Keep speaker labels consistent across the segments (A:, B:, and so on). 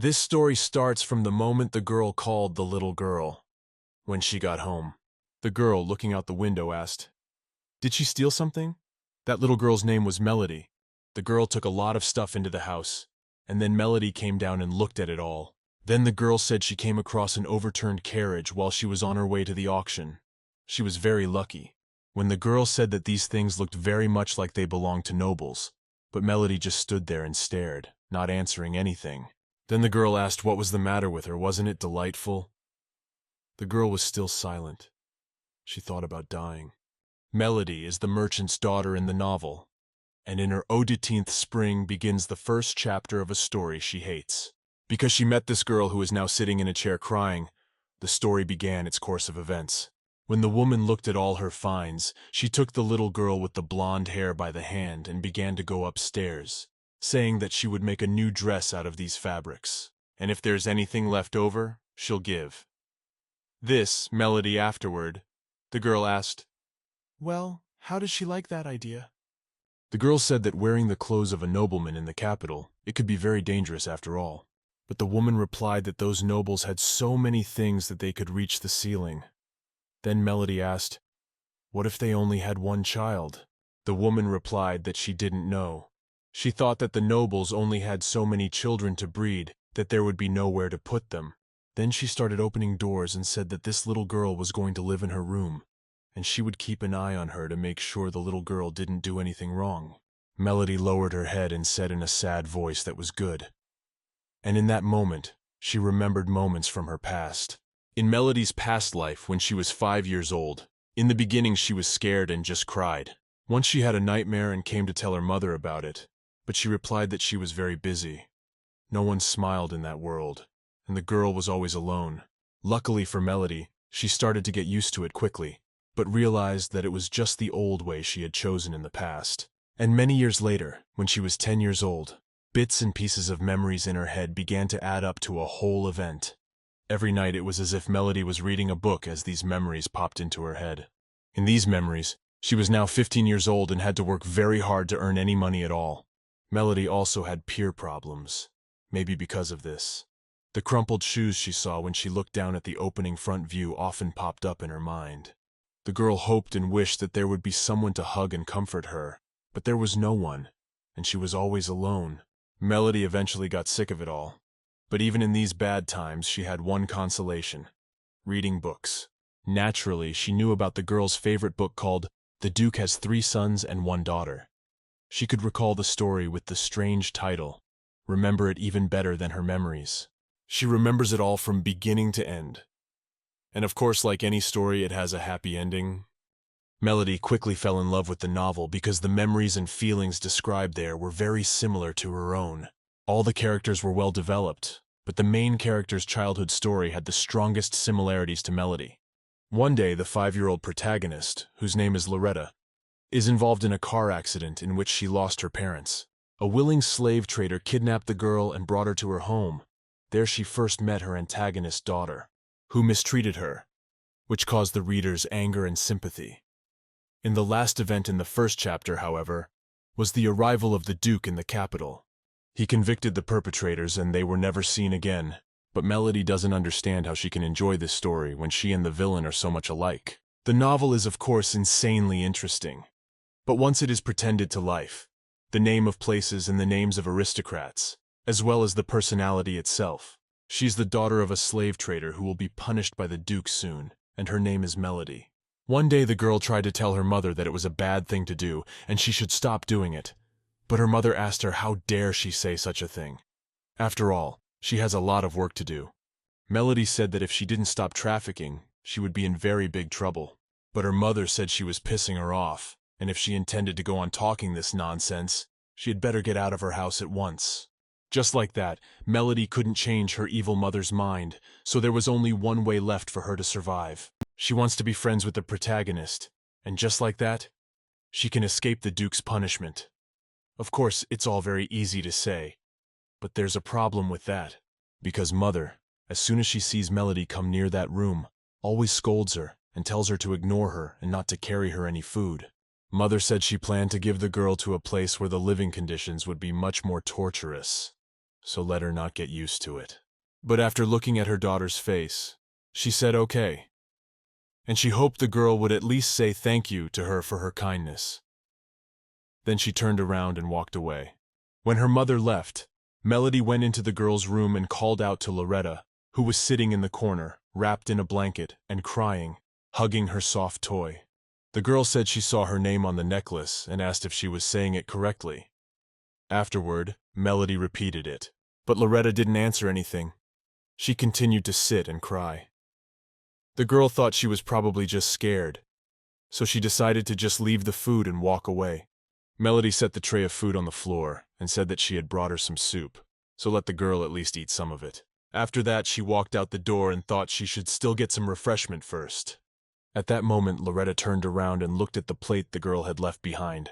A: This story starts from the moment the girl called the little girl. When she got home, the girl, looking out the window, asked, "Did she steal something?" That little girl's name was Melody. The girl took a lot of stuff into the house, and then Melody came down and looked at it all. Then the girl said she came across an overturned carriage while she was on her way to the auction. She was very lucky. When the girl said that these things looked very much like they belonged to nobles, but Melody just stood there and stared, not answering anything. Then the girl asked what was the matter with her. Wasn't it delightful? The girl was still silent. She thought about dying. Melody is the merchant's daughter in the novel, and in her 18th spring begins the first chapter of a story she hates. Because she met this girl who is now sitting in a chair crying, the story began its course of events. When the woman looked at all her finds, she took the little girl with the blonde hair by the hand and began to go upstairs, saying that she would make a new dress out of these fabrics, and if there's anything left over, she'll give. This, Melody afterward, the girl asked, "Well, how does she like that idea?" The girl said that wearing the clothes of a nobleman in the capital, it could be very dangerous after all. But the woman replied that those nobles had so many things that they could reach the ceiling. Then Melody asked, "What if they only had one child?" The woman replied that she didn't know. She thought that the nobles only had so many children to breed that there would be nowhere to put them. Then she started opening doors and said that this little girl was going to live in her room, and she would keep an eye on her to make sure the little girl didn't do anything wrong. Melody lowered her head and said in a sad voice that was good. And in that moment, she remembered moments from her past. In Melody's past life, when she was 5 years old, in the beginning she was scared and just cried. Once she had a nightmare and came to tell her mother about it, but she replied that she was very busy. No one smiled in that world, and the girl was always alone. Luckily for Melody, she started to get used to it quickly, but realized that it was just the old way she had chosen in the past. And many years later, when she was 10 years old, bits and pieces of memories in her head began to add up to a whole event. Every night it was as if Melody was reading a book as these memories popped into her head. In these memories, she was now 15 years old and had to work very hard to earn any money at all. Melody also had peer problems, maybe because of this. The crumpled shoes she saw when she looked down at the opening front view often popped up in her mind. The girl hoped and wished that there would be someone to hug and comfort her, but there was no one, and she was always alone. Melody eventually got sick of it all. But even in these bad times, she had one consolation: reading books. Naturally, she knew about the girl's favorite book called The Duke Has 3 Sons and 1 Daughter. She could recall the story with the strange title, remember it even better than her memories. She remembers it all from beginning to end. And of course, like any story, it has a happy ending. Melody quickly fell in love with the novel because the memories and feelings described there were very similar to her own. All the characters were well developed, but the main character's childhood story had the strongest similarities to Melody. One day, the 5-year-old protagonist, whose name is Loretta, is involved in a car accident in which she lost her parents. A willing slave trader kidnapped the girl and brought her to her home. There she first met her antagonist daughter, who mistreated her, which caused the reader's anger and sympathy. In the last event in the first chapter, however, was the arrival of the Duke in the capital. He convicted the perpetrators and they were never seen again. But Melody doesn't understand how she can enjoy this story when she and the villain are so much alike. The novel is of course insanely interesting. But once it is pretended to life, the name of places and the names of aristocrats, as well as the personality itself. She's the daughter of a slave trader who will be punished by the Duke soon, and her name is Melody. One day the girl tried to tell her mother that it was a bad thing to do and she should stop doing it. But her mother asked her how dare she say such a thing. After all, she has a lot of work to do. Melody said that if she didn't stop trafficking, she would be in very big trouble. But her mother said she was pissing her off, and if she intended to go on talking this nonsense, she had better get out of her house at once. Just like that, Melody couldn't change her evil mother's mind, so there was only one way left for her to survive. She wants to be friends with the protagonist, and just like that, she can escape the Duke's punishment. Of course, it's all very easy to say, but there's a problem with that, because Mother, as soon as she sees Melody come near that room, always scolds her and tells her to ignore her and not to carry her any food. Mother said she planned to give the girl to a place where the living conditions would be much more torturous. so let her not get used to it. But after looking at her daughter's face, she said okay, and she hoped the girl would at least say thank you to her for her kindness. Then she turned around and walked away. When her mother left, Melody went into the girl's room and called out to Loretta, who was sitting in the corner, wrapped in a blanket and crying, hugging her soft toy. The girl said she saw her name on the necklace and asked if she was saying it correctly. Afterward, Melody repeated it, but Loretta didn't answer anything. She continued to sit and cry. The girl thought she was probably just scared, so she decided to just leave the food and walk away. Melody set the tray of food on the floor and said that she had brought her some soup, so let the girl at least eat some of it. After that, she walked out the door and thought she should still get some refreshment first. At that moment, Loretta turned around and looked at the plate the girl had left behind.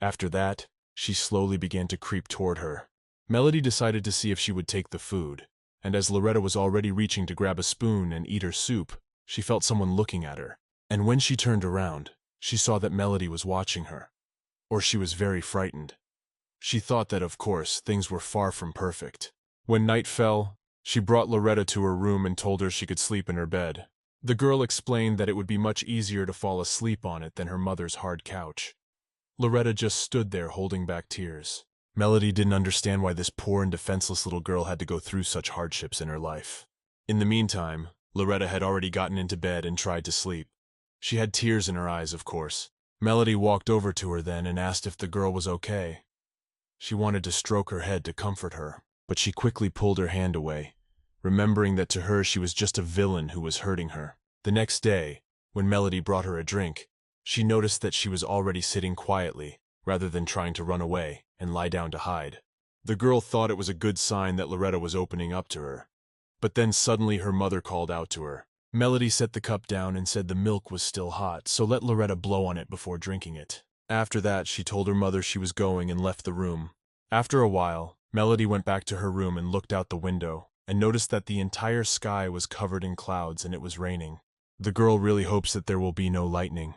A: After that, she slowly began to creep toward her. Melody decided to see if she would take the food, and as Loretta was already reaching to grab a spoon and eat her soup, she felt someone looking at her. And when she turned around, she saw that Melody was watching her. Or she was very frightened. She thought that, of course, things were far from perfect. When night fell, she brought Loretta to her room and told her she could sleep in her bed. The girl explained that it would be much easier to fall asleep on it than her mother's hard couch. Loretta just stood there holding back tears. Melody didn't understand why this poor and defenseless little girl had to go through such hardships in her life. In the meantime, Loretta had already gotten into bed and tried to sleep. She had tears in her eyes, of course. Melody walked over to her then and asked if the girl was okay. She wanted to stroke her head to comfort her, but she quickly pulled her hand away, remembering that to her she was just a villain who was hurting her. The next day, when Melody brought her a drink, she noticed that she was already sitting quietly, rather than trying to run away and lie down to hide. The girl thought it was a good sign that Loretta was opening up to her. But then suddenly her mother called out to her. Melody set the cup down and said the milk was still hot, so let Loretta blow on it before drinking it. After that, she told her mother she was going and left the room. After a while, Melody went back to her room and looked out the window, and noticed that the entire sky was covered in clouds and it was raining. The girl really hopes that there will be no lightning.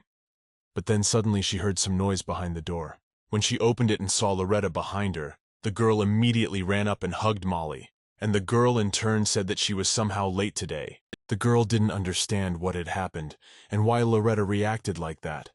A: But then suddenly she heard some noise behind the door. When she opened it and saw Loretta behind her, the girl immediately ran up and hugged Molly, and the girl in turn said that she was somehow late today. The girl didn't understand what had happened and why Loretta reacted like that.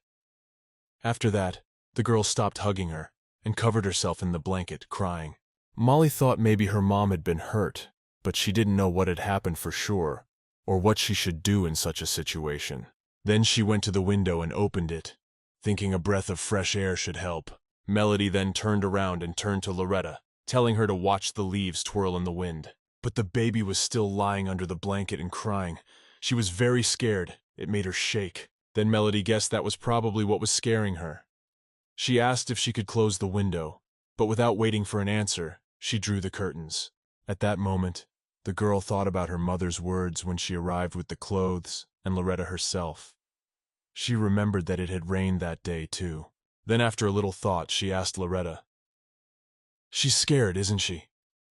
A: After that, the girl stopped hugging her and covered herself in the blanket, crying. Molly thought maybe her mom had been hurt, but she didn't know what had happened for sure, or what she should do in such a situation. Then she went to the window and opened it, thinking a breath of fresh air should help. Melody then turned around and turned to Loretta, telling her to watch the leaves twirl in the wind. But the baby was still lying under the blanket and crying. She was very scared. It made her shake. Then Melody guessed that was probably what was scaring her. She asked if she could close the window, but without waiting for an answer, she drew the curtains. At that moment, the girl thought about her mother's words when she arrived with the clothes and Loretta herself. She remembered that it had rained that day, too. Then after a little thought, she asked Loretta, "She's scared, isn't she?"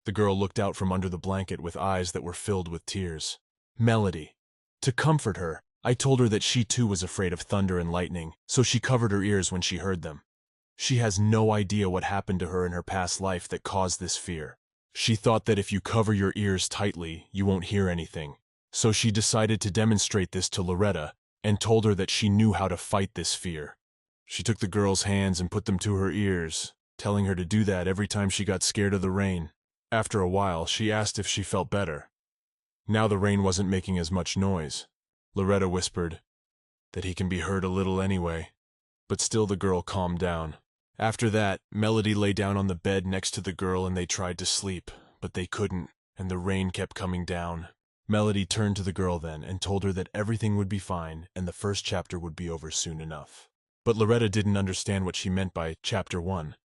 A: The girl looked out from under the blanket with eyes that were filled with tears. Melody. To comfort her, I told her that she too was afraid of thunder and lightning, so she covered her ears when she heard them. She has no idea what happened to her in her past life that caused this fear. She thought that if you cover your ears tightly, you won't hear anything. So she decided to demonstrate this to Loretta and told her that she knew how to fight this fear. She took the girl's hands and put them to her ears, telling her to do that every time she got scared of the rain. After a while, she asked if she felt better. Now the rain wasn't making as much noise. Loretta whispered that he can be heard a little anyway, but still the girl calmed down. After that, Melody lay down on the bed next to the girl and they tried to sleep, but they couldn't, and the rain kept coming down. Melody turned to the girl then and told her that everything would be fine and the first chapter would be over soon enough. But Loretta didn't understand what she meant by Chapter 1.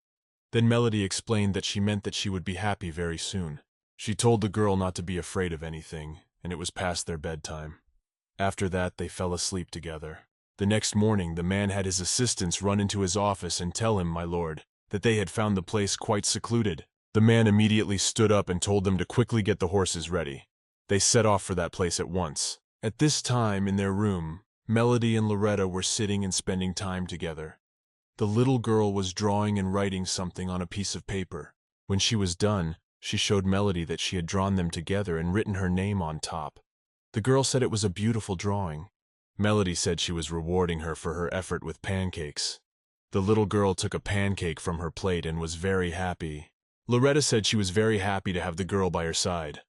A: Then Melody explained that she meant that she would be happy very soon. She told the girl not to be afraid of anything, and it was past their bedtime. After that, they fell asleep together. The next morning, the man had his assistants run into his office and tell him, my lord, that they had found the place quite secluded. The man immediately stood up and told them to quickly get the horses ready. They set off for that place at once. At this time, in their room, Melody and Loretta were sitting and spending time together. The little girl was drawing and writing something on a piece of paper. When she was done, She showed Melody that she had drawn them together and written her name on top. The girl said it was a beautiful drawing. Melody said she was rewarding her for her effort with pancakes. The little girl took a pancake from her plate and was very happy. Loretta said she was very happy to have the girl by her side.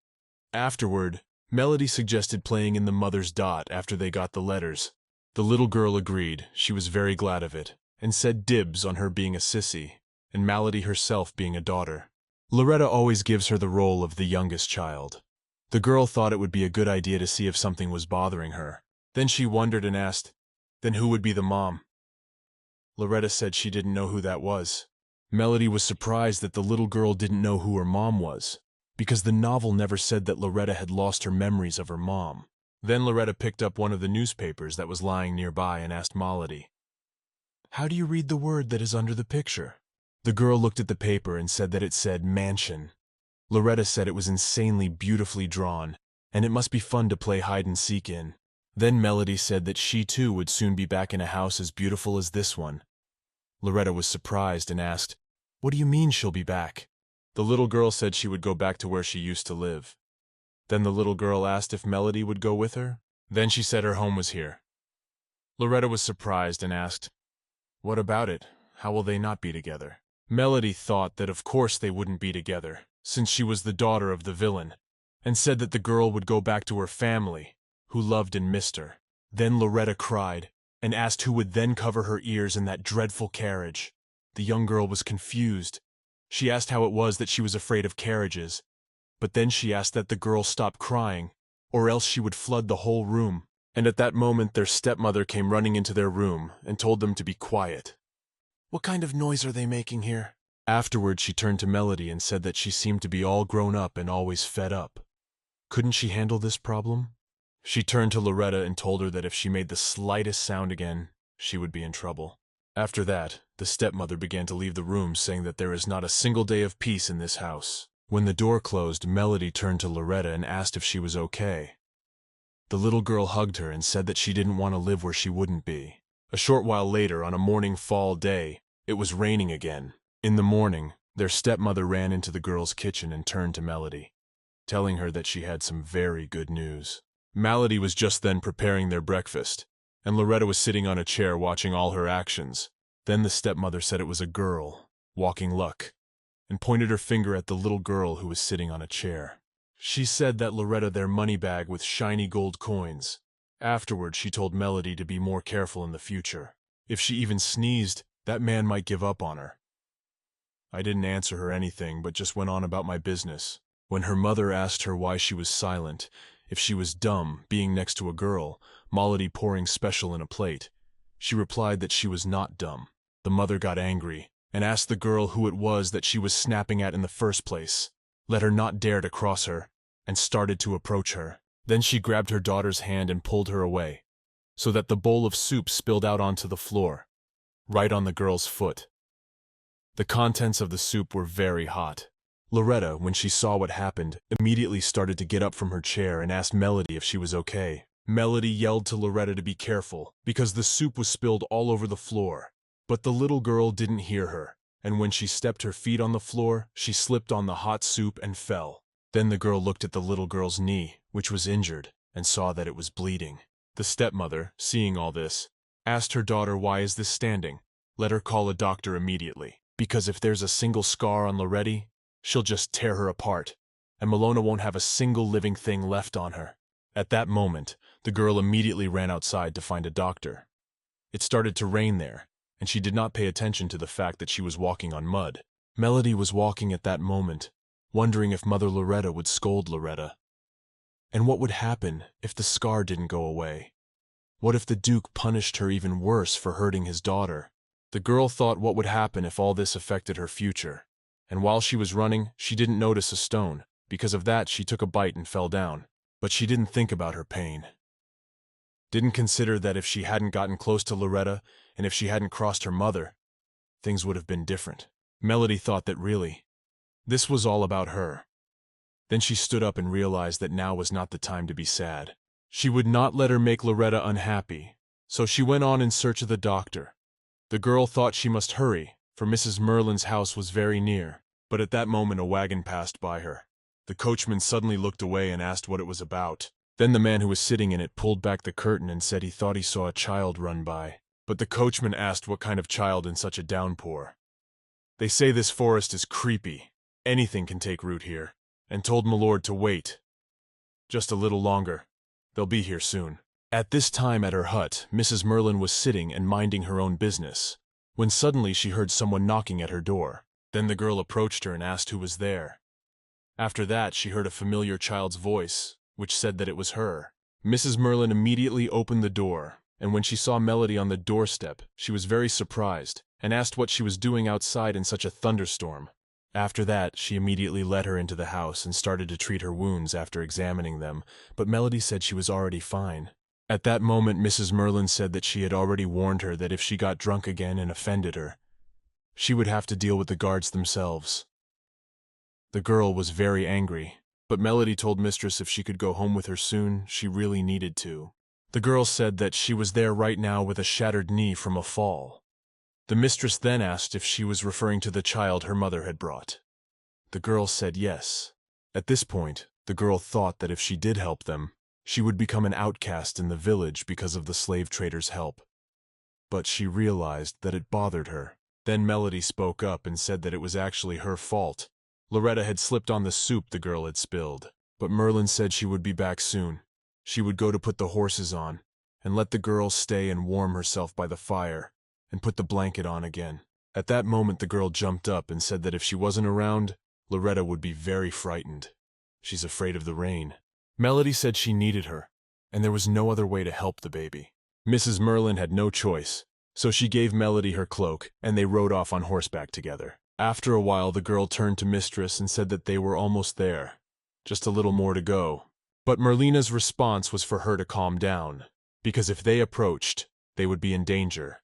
A: Afterward, Melody suggested playing in the mother's dot after they got the letters. The little girl agreed, she was very glad of it, and said dibs on her being a sissy, and Melody herself being a daughter. Loretta always gives her the role of the youngest child. The girl thought it would be a good idea to see if something was bothering her. Then she wondered and asked, then who would be the mom? Loretta said she didn't know who that was. Melody was surprised that the little girl didn't know who her mom was, because the novel never said that Loretta had lost her memories of her mom. Then Loretta picked up one of the newspapers that was lying nearby and asked Melody, "How do you read the word that is under the picture?" The girl looked at the paper and said that it said mansion. Loretta said it was insanely beautifully drawn, and it must be fun to play hide and seek in. Then Melody said that she too would soon be back in a house as beautiful as this one. Loretta was surprised and asked, "What do you mean she'll be back?" The little girl said she would go back to where she used to live. Then the little girl asked if Melody would go with her. Then she said her home was here. Loretta was surprised and asked, "What about it? How will they not be together?" Melody thought that of course they wouldn't be together, since she was the daughter of the villain, and said that the girl would go back to her family, who loved and missed her. Then Loretta cried, and asked who would then cover her ears in that dreadful carriage. The young girl was confused. She asked how it was that she was afraid of carriages, but then she asked that the girl stop crying, or else she would flood the whole room. And at that moment their stepmother came running into their room and told them to be quiet. "What kind of noise are they making here?" Afterward she turned to Melody and said that she seemed to be all grown up and always fed up. Couldn't she handle this problem? She turned to Loretta and told her that if she made the slightest sound again, she would be in trouble. After that, the stepmother began to leave the room, saying that there is not a single day of peace in this house. When the door closed, Melody turned to Loretta and asked if she was okay. The little girl hugged her and said that she didn't want to live where she wouldn't be. A short while later, on a morning fall day, it was raining again. In the morning, their stepmother ran into the girl's kitchen and turned to Melody, telling her that she had some very good news. Melody was just then preparing their breakfast, and Loretta was sitting on a chair watching all her actions. Then the stepmother said it was a girl, walking luck, and pointed her finger at the little girl who was sitting on a chair. She said that Loretta their money bag with shiny gold coins. Afterward, she told Melody to be more careful in the future. If she even sneezed, that man might give up on her. I didn't answer her anything, but just went on about my business. When her mother asked her why she was silent, if she was dumb, being next to a girl, Melody pouring special in a plate, she replied that she was not dumb. The mother got angry and asked the girl who it was that she was snapping at in the first place, let her not dare to cross her, and started to approach her. Then she grabbed her daughter's hand and pulled her away, so that the bowl of soup spilled out onto the floor, right on the girl's foot. The contents of the soup were very hot. Loretta, when she saw what happened, immediately started to get up from her chair and asked Melody if she was okay. Melody yelled to Loretta to be careful, because the soup was spilled all over the floor. But the little girl didn't hear her, and when she stepped her feet on the floor, she slipped on the hot soup and fell. Then the girl looked at the little girl's knee, which was injured, and saw that it was bleeding. The stepmother, seeing all this, asked her daughter, "Why is this standing? Let her call a doctor immediately, because if there's a single scar on Loretta, she'll just tear her apart, and Melona won't have a single living thing left on her." At that moment, the girl immediately ran outside to find a doctor. It started to rain there, and she did not pay attention to the fact that she was walking on mud. Melody was walking at that moment, wondering if Mother Loretta would scold Loretta. And what would happen if the scar didn't go away? What if the Duke punished her even worse for hurting his daughter? The girl thought what would happen if all this affected her future. And while she was running, she didn't notice a stone. Because of that, she took a bite and fell down. But she didn't think about her pain. Didn't consider that if she hadn't gotten close to Loretta, and if she hadn't crossed her mother, things would have been different. Melody thought that really, this was all about her. Then she stood up and realized that now was not the time to be sad. She would not let her make Loretta unhappy, so she went on in search of the doctor. The girl thought she must hurry, for Mrs. Merlin's house was very near. But at that moment a wagon passed by her. The coachman suddenly looked away and asked what it was about. Then the man who was sitting in it pulled back the curtain and said he thought he saw a child run by. But the coachman asked what kind of child in such a downpour. They say this forest is creepy. Anything can take root here. And told Milord to wait. Just a little longer. They'll be here soon. At this time at her hut, Mrs. Merlin was sitting and minding her own business, when suddenly she heard someone knocking at her door. Then the girl approached her and asked who was there. After that, she heard a familiar child's voice, which said that it was her. Mrs. Merlin immediately opened the door, and when she saw Melody on the doorstep, she was very surprised, and asked what she was doing outside in such a thunderstorm. After that, she immediately led her into the house and started to treat her wounds after examining them, but Melody said she was already fine. At that moment, Mrs. Merlin said that she had already warned her that if she got drunk again and offended her, she would have to deal with the guards themselves. The girl was very angry, but Melody told Mistress if she could go home with her soon, she really needed to. The girl said that she was there right now with a shattered knee from a fall. The mistress then asked if she was referring to the child her mother had brought. The girl said yes. At this point, the girl thought that if she did help them, she would become an outcast in the village because of the slave trader's help. But she realized that it bothered her. Then Melody spoke up and said that it was actually her fault. Loretta had slipped on the soup the girl had spilled, but Merlin said she would be back soon. She would go to put the horses on, and let the girl stay and warm herself by the fire, and put the blanket on again. At that moment the girl jumped up and said that if she wasn't around, Loretta would be very frightened. She's afraid of the rain. Melody said she needed her, and there was no other way to help the baby. Mrs. Merlin had no choice, so she gave Melody her cloak, and they rode off on horseback together. After a while the girl turned to Mistress and said that they were almost there, just a little more to go. But Merlina's response was for her to calm down, because if they approached, they would be in danger.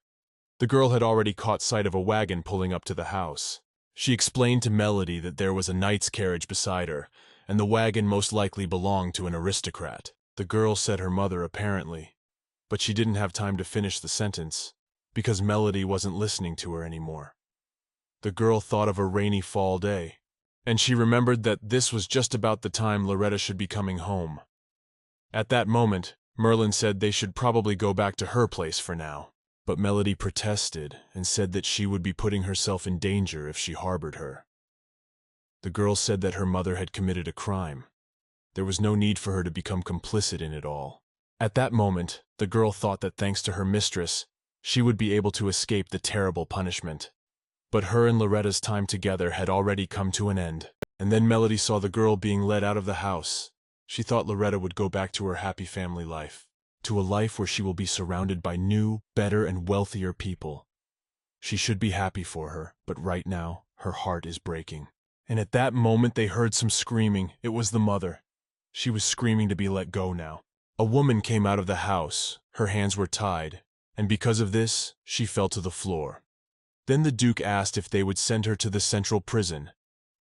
A: The girl had already caught sight of a wagon pulling up to the house. She explained to Melody that there was a knight's carriage beside her, and the wagon most likely belonged to an aristocrat. The girl said her mother apparently, but she didn't have time to finish the sentence, because Melody wasn't listening to her anymore. The girl thought of a rainy fall day, and she remembered that this was just about the time Loretta should be coming home. At that moment, Merlin said they should probably go back to her place for now, but Melody protested and said that she would be putting herself in danger if she harbored her. The girl said that her mother had committed a crime. There was no need for her to become complicit in it all. At that moment, the girl thought that thanks to her mistress, she would be able to escape the terrible punishment. But her and Loretta's time together had already come to an end. And then Melody saw the girl being led out of the house. She thought Loretta would go back to her happy family life, to a life where she will be surrounded by new, better, and wealthier people. She should be happy for her, but right now, her heart is breaking. And at that moment they heard some screaming. It was the mother. She was screaming to be let go now. A woman came out of the house. Her hands were tied, and because of this, she fell to the floor. Then the Duke asked if they would send her to the central prison.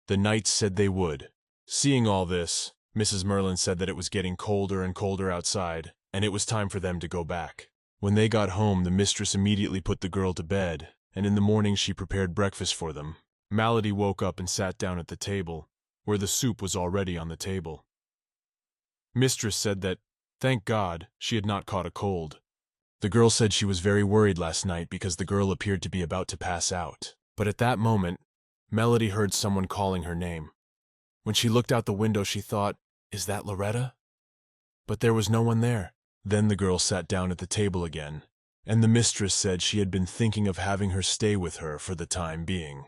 A: The knights said they would. Seeing all this, Mrs. Merlin said that it was getting colder and colder outside, and it was time for them to go back. When they got home, the mistress immediately put the girl to bed, and in the morning she prepared breakfast for them. Melody woke up and sat down at the table, where the soup was already on the table. Mistress said that, thank God, she had not caught a cold. The girl said she was very worried last night because the girl appeared to be about to pass out. But at that moment, Melody heard someone calling her name. When she looked out the window, she thought, is that Loretta? But there was no one there. Then the girl sat down at the table again, and the mistress said she had been thinking of having her stay with her for the time being.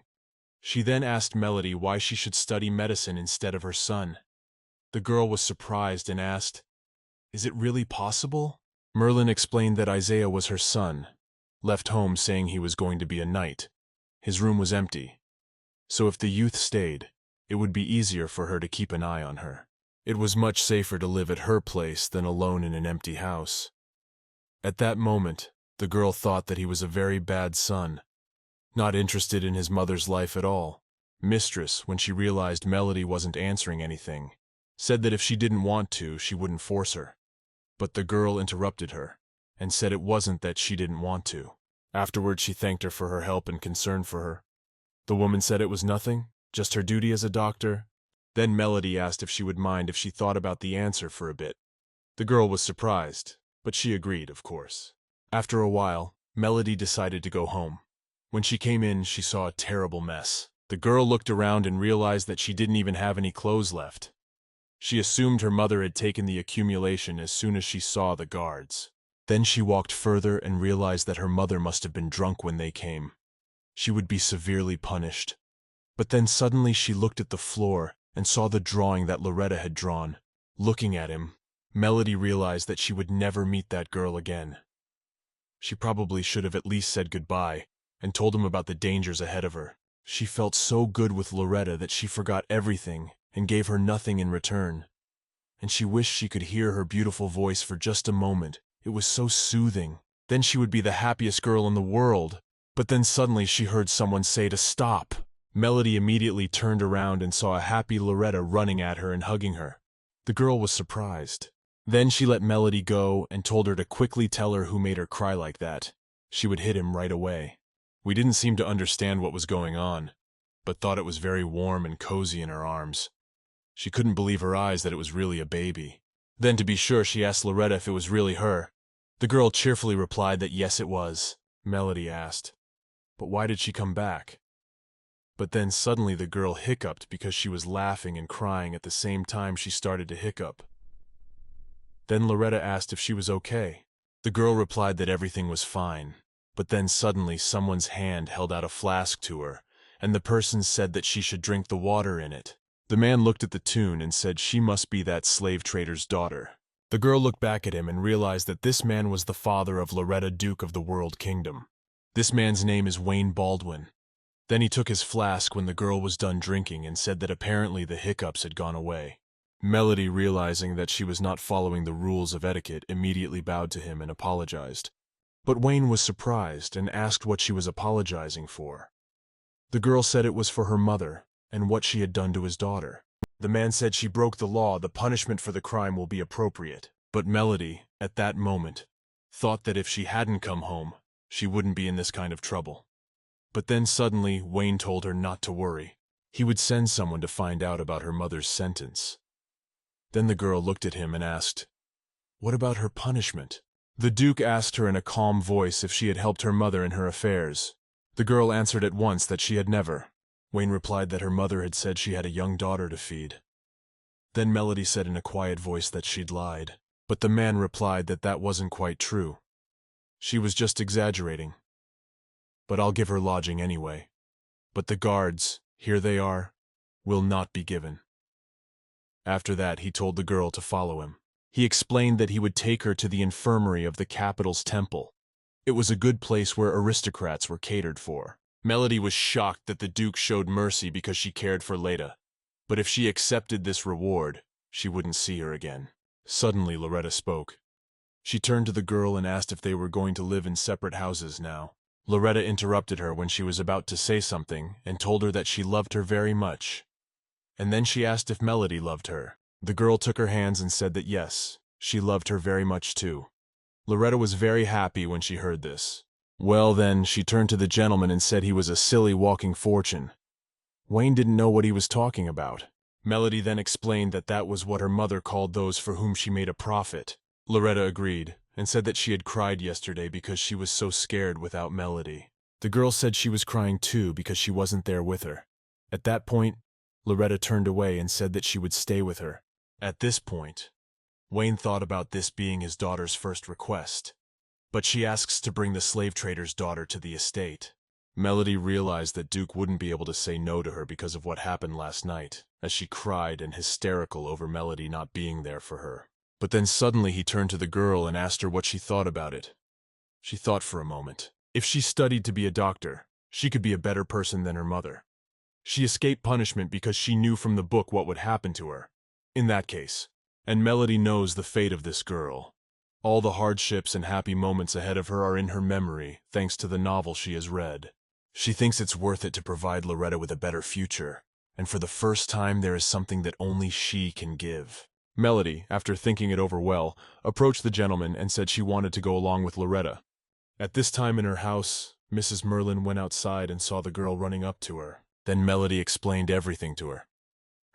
A: She then asked Melody why she should study medicine instead of her son. The girl was surprised and asked, is it really possible? Merlin explained that Isaiah was her son, left home saying he was going to be a knight. His room was empty, so if the youth stayed, it would be easier for her to keep an eye on her. It was much safer to live at her place than alone in an empty house. At that moment, the girl thought that he was a very bad son, not interested in his mother's life at all. Mistress, when she realized Melody wasn't answering anything, said that if she didn't want to, she wouldn't force her. But the girl interrupted her, and said it wasn't that she didn't want to. Afterwards she thanked her for her help and concern for her. The woman said it was nothing, Just her duty as a doctor? Then Melody asked if she would mind if she thought about the answer for a bit. The girl was surprised, but she agreed, of course. After a while, Melody decided to go home. When she came in, she saw a terrible mess. The girl looked around and realized that she didn't even have any clothes left. She assumed her mother had taken the accumulation as soon as she saw the guards. Then she walked further and realized that her mother must have been drunk when they came. She would be severely punished. But then suddenly she looked at the floor and saw the drawing that Loretta had drawn. Looking at him, Melody realized that she would never meet that girl again. She probably should have at least said goodbye and told him about the dangers ahead of her. She felt so good with Loretta that she forgot everything and gave her nothing in return. And she wished she could hear her beautiful voice for just a moment. It was so soothing. Then she would be the happiest girl in the world. But then suddenly she heard someone say to stop. Melody immediately turned around and saw a happy Loretta running at her and hugging her. The girl was surprised. Then she let Melody go and told her to quickly tell her who made her cry like that. She would hit him right away. We didn't seem to understand what was going on, but thought it was very warm and cozy in her arms. She couldn't believe her eyes that it was really a baby. Then to be sure she asked Loretta if it was really her. The girl cheerfully replied that yes it was. Melody asked, but why did she come back? But then suddenly the girl hiccuped because she was laughing and crying at the same time she started to hiccup. Then Loretta asked if she was okay. The girl replied that everything was fine, but then suddenly someone's hand held out a flask to her, and the person said that she should drink the water in it. The man looked at the tune and said she must be that slave trader's daughter. The girl looked back at him and realized that this man was the father of Loretta, Duke of the World Kingdom. This man's name is Wayne Baldwin. Then he took his flask when the girl was done drinking and said that apparently the hiccups had gone away. Melody, realizing that she was not following the rules of etiquette, immediately bowed to him and apologized. But Wayne was surprised and asked what she was apologizing for. The girl said it was for her mother and what she had done to his daughter. The man said she broke the law, the punishment for the crime will be appropriate. But Melody, at that moment, thought that if she hadn't come home, she wouldn't be in this kind of trouble. But then suddenly Wayne told her not to worry. He would send someone to find out about her mother's sentence. Then the girl looked at him and asked, "What about her punishment?" The Duke asked her in a calm voice if she had helped her mother in her affairs. The girl answered at once that she had never. Wayne replied that her mother had said she had a young daughter to feed. Then Melody said in a quiet voice that she'd lied. But the man replied that that wasn't quite true. She was just exaggerating. But I'll give her lodging anyway. But the guards, here they are, will not be given. After that, he told the girl to follow him. He explained that he would take her to the infirmary of the capital's temple. It was a good place where aristocrats were catered for. Melody was shocked that the Duke showed mercy because she cared for Loretta. But if she accepted this reward, she wouldn't see her again. Suddenly, Loretta spoke. She turned to the girl and asked if they were going to live in separate houses now. Loretta interrupted her when she was about to say something and told her that she loved her very much. And then she asked if Melody loved her. The girl took her hands and said that yes, she loved her very much too. Loretta was very happy when she heard this. Well then, she turned to the gentleman and said he was a silly walking fortune. Wayne didn't know what he was talking about. Melody then explained that that was what her mother called those for whom she made a profit. Loretta agreed, and said that she had cried yesterday because she was so scared without Melody. The girl said she was crying too because she wasn't there with her. At that point, Loretta turned away and said that she would stay with her. At this point, Wayne thought about this being his daughter's first request. But she asks to bring the slave trader's daughter to the estate. Melody realized that Duke wouldn't be able to say no to her because of what happened last night, as she cried and hysterical over Melody not being there for her. But then suddenly he turned to the girl and asked her what she thought about it. She thought for a moment. If she studied to be a doctor, she could be a better person than her mother. She escaped punishment because she knew from the book what would happen to her. In that case, and Melody knows the fate of this girl. All the hardships and happy moments ahead of her are in her memory, thanks to the novel she has read. She thinks it's worth it to provide Loretta with a better future, and for the first time there is something that only she can give. Melody, after thinking it over well, approached the gentleman and said she wanted to go along with Loretta. At this time in her house, Mrs. Merlin went outside and saw the girl running up to her. Then Melody explained everything to her.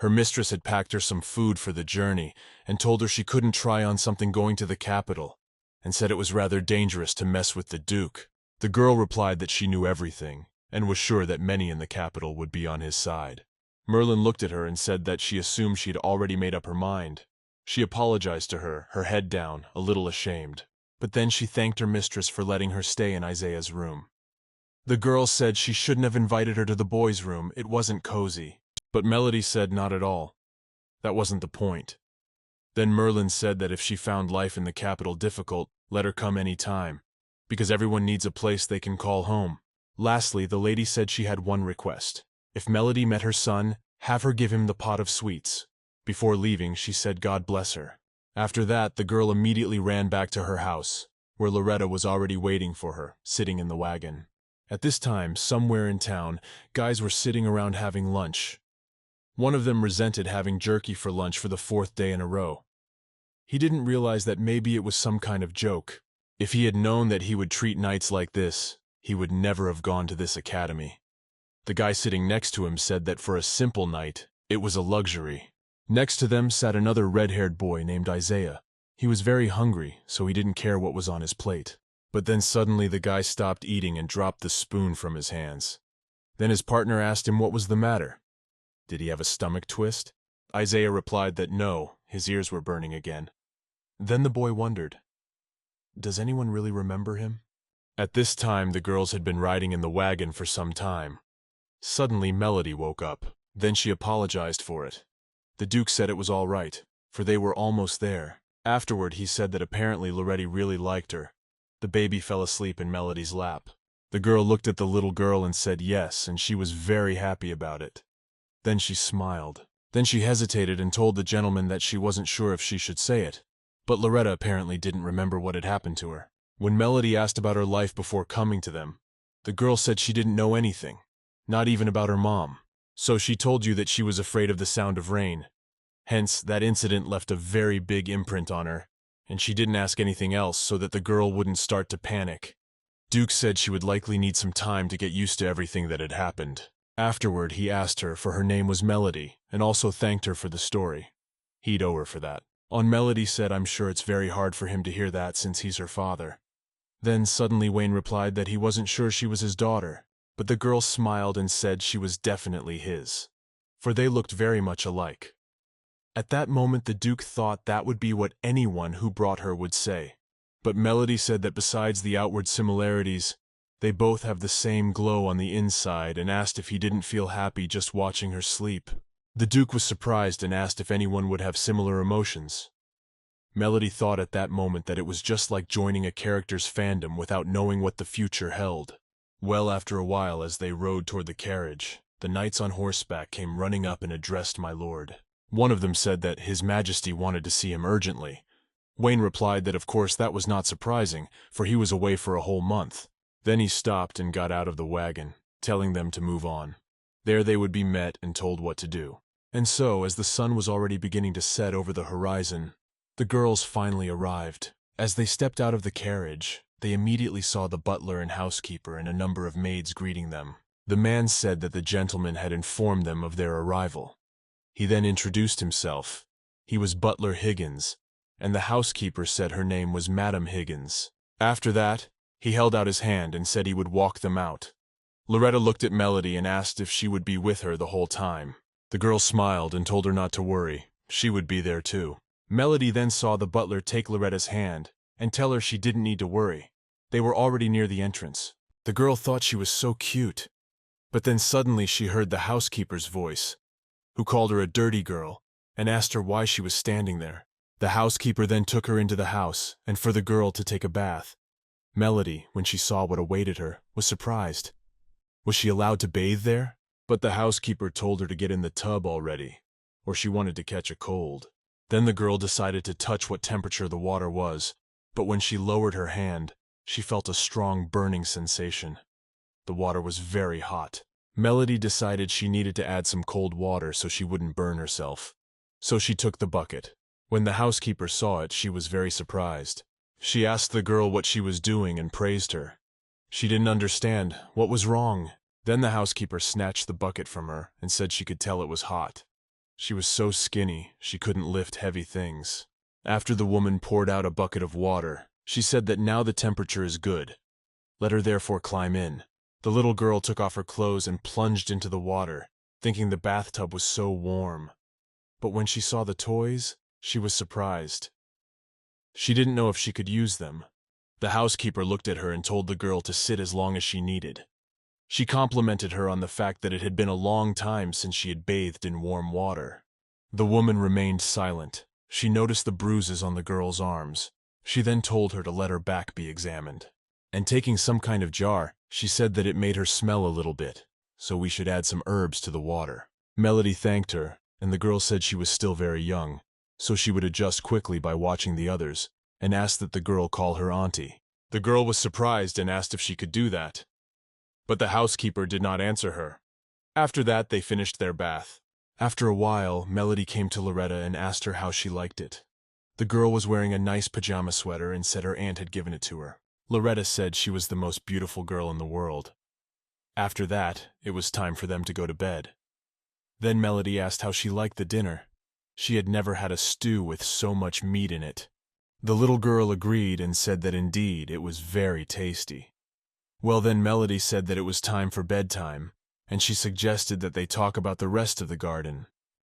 A: Her mistress had packed her some food for the journey and told her she couldn't try on something going to the capital, and said it was rather dangerous to mess with the Duke. The girl replied that she knew everything and was sure that many in the capital would be on his side. Merlin looked at her and said that she assumed she had already made up her mind. She apologized to her, her head down, a little ashamed. But then she thanked her mistress for letting her stay in Isaiah's room. The girl said she shouldn't have invited her to the boys' room, it wasn't cozy. But Melody said not at all. That wasn't the point. Then Merlin said that if she found life in the capital difficult, let her come any time, because everyone needs a place they can call home. Lastly, the lady said she had one request. If Melody met her son, have her give him the pot of sweets. Before leaving, she said God bless her. After that, the girl immediately ran back to her house, where Loretta was already waiting for her, sitting in the wagon. At this time, somewhere in town, guys were sitting around having lunch. One of them resented having jerky for lunch for the 4th day in a row. He didn't realize that maybe it was some kind of joke. If he had known that he would treat nights like this, he would never have gone to this academy. The guy sitting next to him said that for a simple night, it was a luxury. Next to them sat another red-haired boy named Isaiah. He was very hungry, so he didn't care what was on his plate. But then suddenly the guy stopped eating and dropped the spoon from his hands. Then his partner asked him what was the matter. Did he have a stomach twist? Isaiah replied that no, his ears were burning again. Then the boy wondered, does anyone really remember him? At this time, the girls had been riding in the wagon for some time. Suddenly, Melody woke up. Then she apologized for it. The Duke said it was all right, for they were almost there. Afterward, he said that apparently Loretta really liked her. The baby fell asleep in Melody's lap. The girl looked at the little girl and said yes, and she was very happy about it. Then she smiled. Then she hesitated and told the gentleman that she wasn't sure if she should say it. But Loretta apparently didn't remember what had happened to her. When Melody asked about her life before coming to them, the girl said she didn't know anything, not even about her mom. So she told you that she was afraid of the sound of rain. Hence, that incident left a very big imprint on her, and she didn't ask anything else so that the girl wouldn't start to panic. Duke said she would likely need some time to get used to everything that had happened. Afterward, he asked her for her name was Melody, and also thanked her for the story. He'd owe her for that. On Melody said I'm sure it's very hard for him to hear that since he's her father. Then suddenly Wayne replied that he wasn't sure she was his daughter, but the girl smiled and said she was definitely his, for they looked very much alike. At that moment the Duke thought that would be what anyone who brought her would say. But Melody said that besides the outward similarities, they both have the same glow on the inside and asked if he didn't feel happy just watching her sleep. The Duke was surprised and asked if anyone would have similar emotions. Melody thought at that moment that it was just like joining a character's fandom without knowing what the future held. Well, after a while, as they rode toward the carriage, the knights on horseback came running up and addressed my lord. One of them said that His Majesty wanted to see him urgently. Wayne replied that of course that was not surprising, for he was away for a whole month. Then he stopped and got out of the wagon, telling them to move on. There they would be met and told what to do. And so, as the sun was already beginning to set over the horizon, the girls finally arrived. As they stepped out of the carriage, they immediately saw the butler and housekeeper and a number of maids greeting them. The man said that the gentleman had informed them of their arrival. He then introduced himself. He was Butler Higgins, and the housekeeper said her name was Madam Higgins. After that, he held out his hand and said he would walk them out. Loretta looked at Melody and asked if she would be with her the whole time. The girl smiled and told her not to worry. She would be there too. Melody then saw the butler take Loretta's hand and tell her she didn't need to worry. They were already near the entrance. The girl thought she was so cute. But then suddenly she heard the housekeeper's voice, who called her a dirty girl and asked her why she was standing there. The housekeeper then took her into the house and for the girl to take a bath. Melody, when she saw what awaited her, was surprised. Was she allowed to bathe there? But the housekeeper told her to get in the tub already, or she wanted to catch a cold. Then the girl decided to touch what temperature the water was, but when she lowered her hand, she felt a strong burning sensation. The water was very hot. Melody decided she needed to add some cold water so she wouldn't burn herself. So she took the bucket. When the housekeeper saw it, she was very surprised. She asked the girl what she was doing and praised her. She didn't understand what was wrong. Then the housekeeper snatched the bucket from her and said she could tell it was hot. She was so skinny, she couldn't lift heavy things. After the woman poured out a bucket of water, she said that now the temperature is good. Let her therefore climb in. The little girl took off her clothes and plunged into the water, thinking the bathtub was so warm. But when she saw the toys, she was surprised. She didn't know if she could use them. The housekeeper looked at her and told the girl to sit as long as she needed. She complimented her on the fact that it had been a long time since she had bathed in warm water. The woman remained silent. She noticed the bruises on the girl's arms. She then told her to let her back be examined. And taking some kind of jar, she said that it made her smell a little bit, so we should add some herbs to the water. Melody thanked her, and the girl said she was still very young, so she would adjust quickly by watching the others, and asked that the girl call her auntie. The girl was surprised and asked if she could do that. But the housekeeper did not answer her. After that, they finished their bath. After a while, Melody came to Loretta and asked her how she liked it. The girl was wearing a nice pajama sweater and said her aunt had given it to her. Loretta said she was the most beautiful girl in the world. After that, it was time for them to go to bed. Then Melody asked how she liked the dinner. She had never had a stew with so much meat in it. The little girl agreed and said that indeed it was very tasty. Well, then Melody said that it was time for bedtime, and she suggested that they talk about the rest of the garden.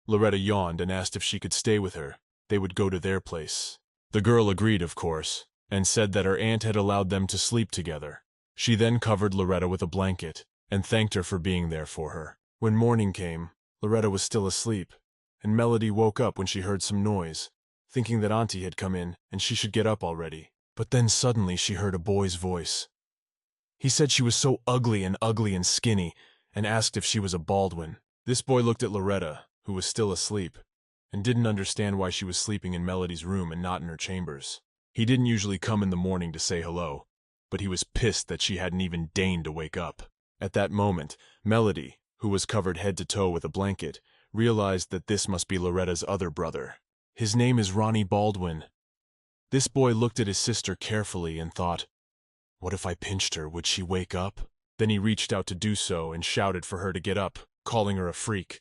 A: Loretta yawned and asked if she could stay with her. They would go to their place. The girl agreed, of course, and said that her aunt had allowed them to sleep together. She then covered Loretta with a blanket and thanked her for being there for her. When morning came, Loretta was still asleep, and Melody woke up when she heard some noise, thinking that Auntie had come in and she should get up already. But then suddenly she heard a boy's voice. He said she was so ugly and skinny, and asked if she was a Baldwin. This boy looked at Loretta, who was still asleep, and didn't understand why she was sleeping in Melody's room and not in her chambers. He didn't usually come in the morning to say hello, but he was pissed that she hadn't even deigned to wake up. At that moment, Melody, who was covered head to toe with a blanket, realized that this must be Loretta's other brother. His name is Ronnie Baldwin. This boy looked at his sister carefully and thought, what if I pinched her, would she wake up? Then he reached out to do so and shouted for her to get up, calling her a freak.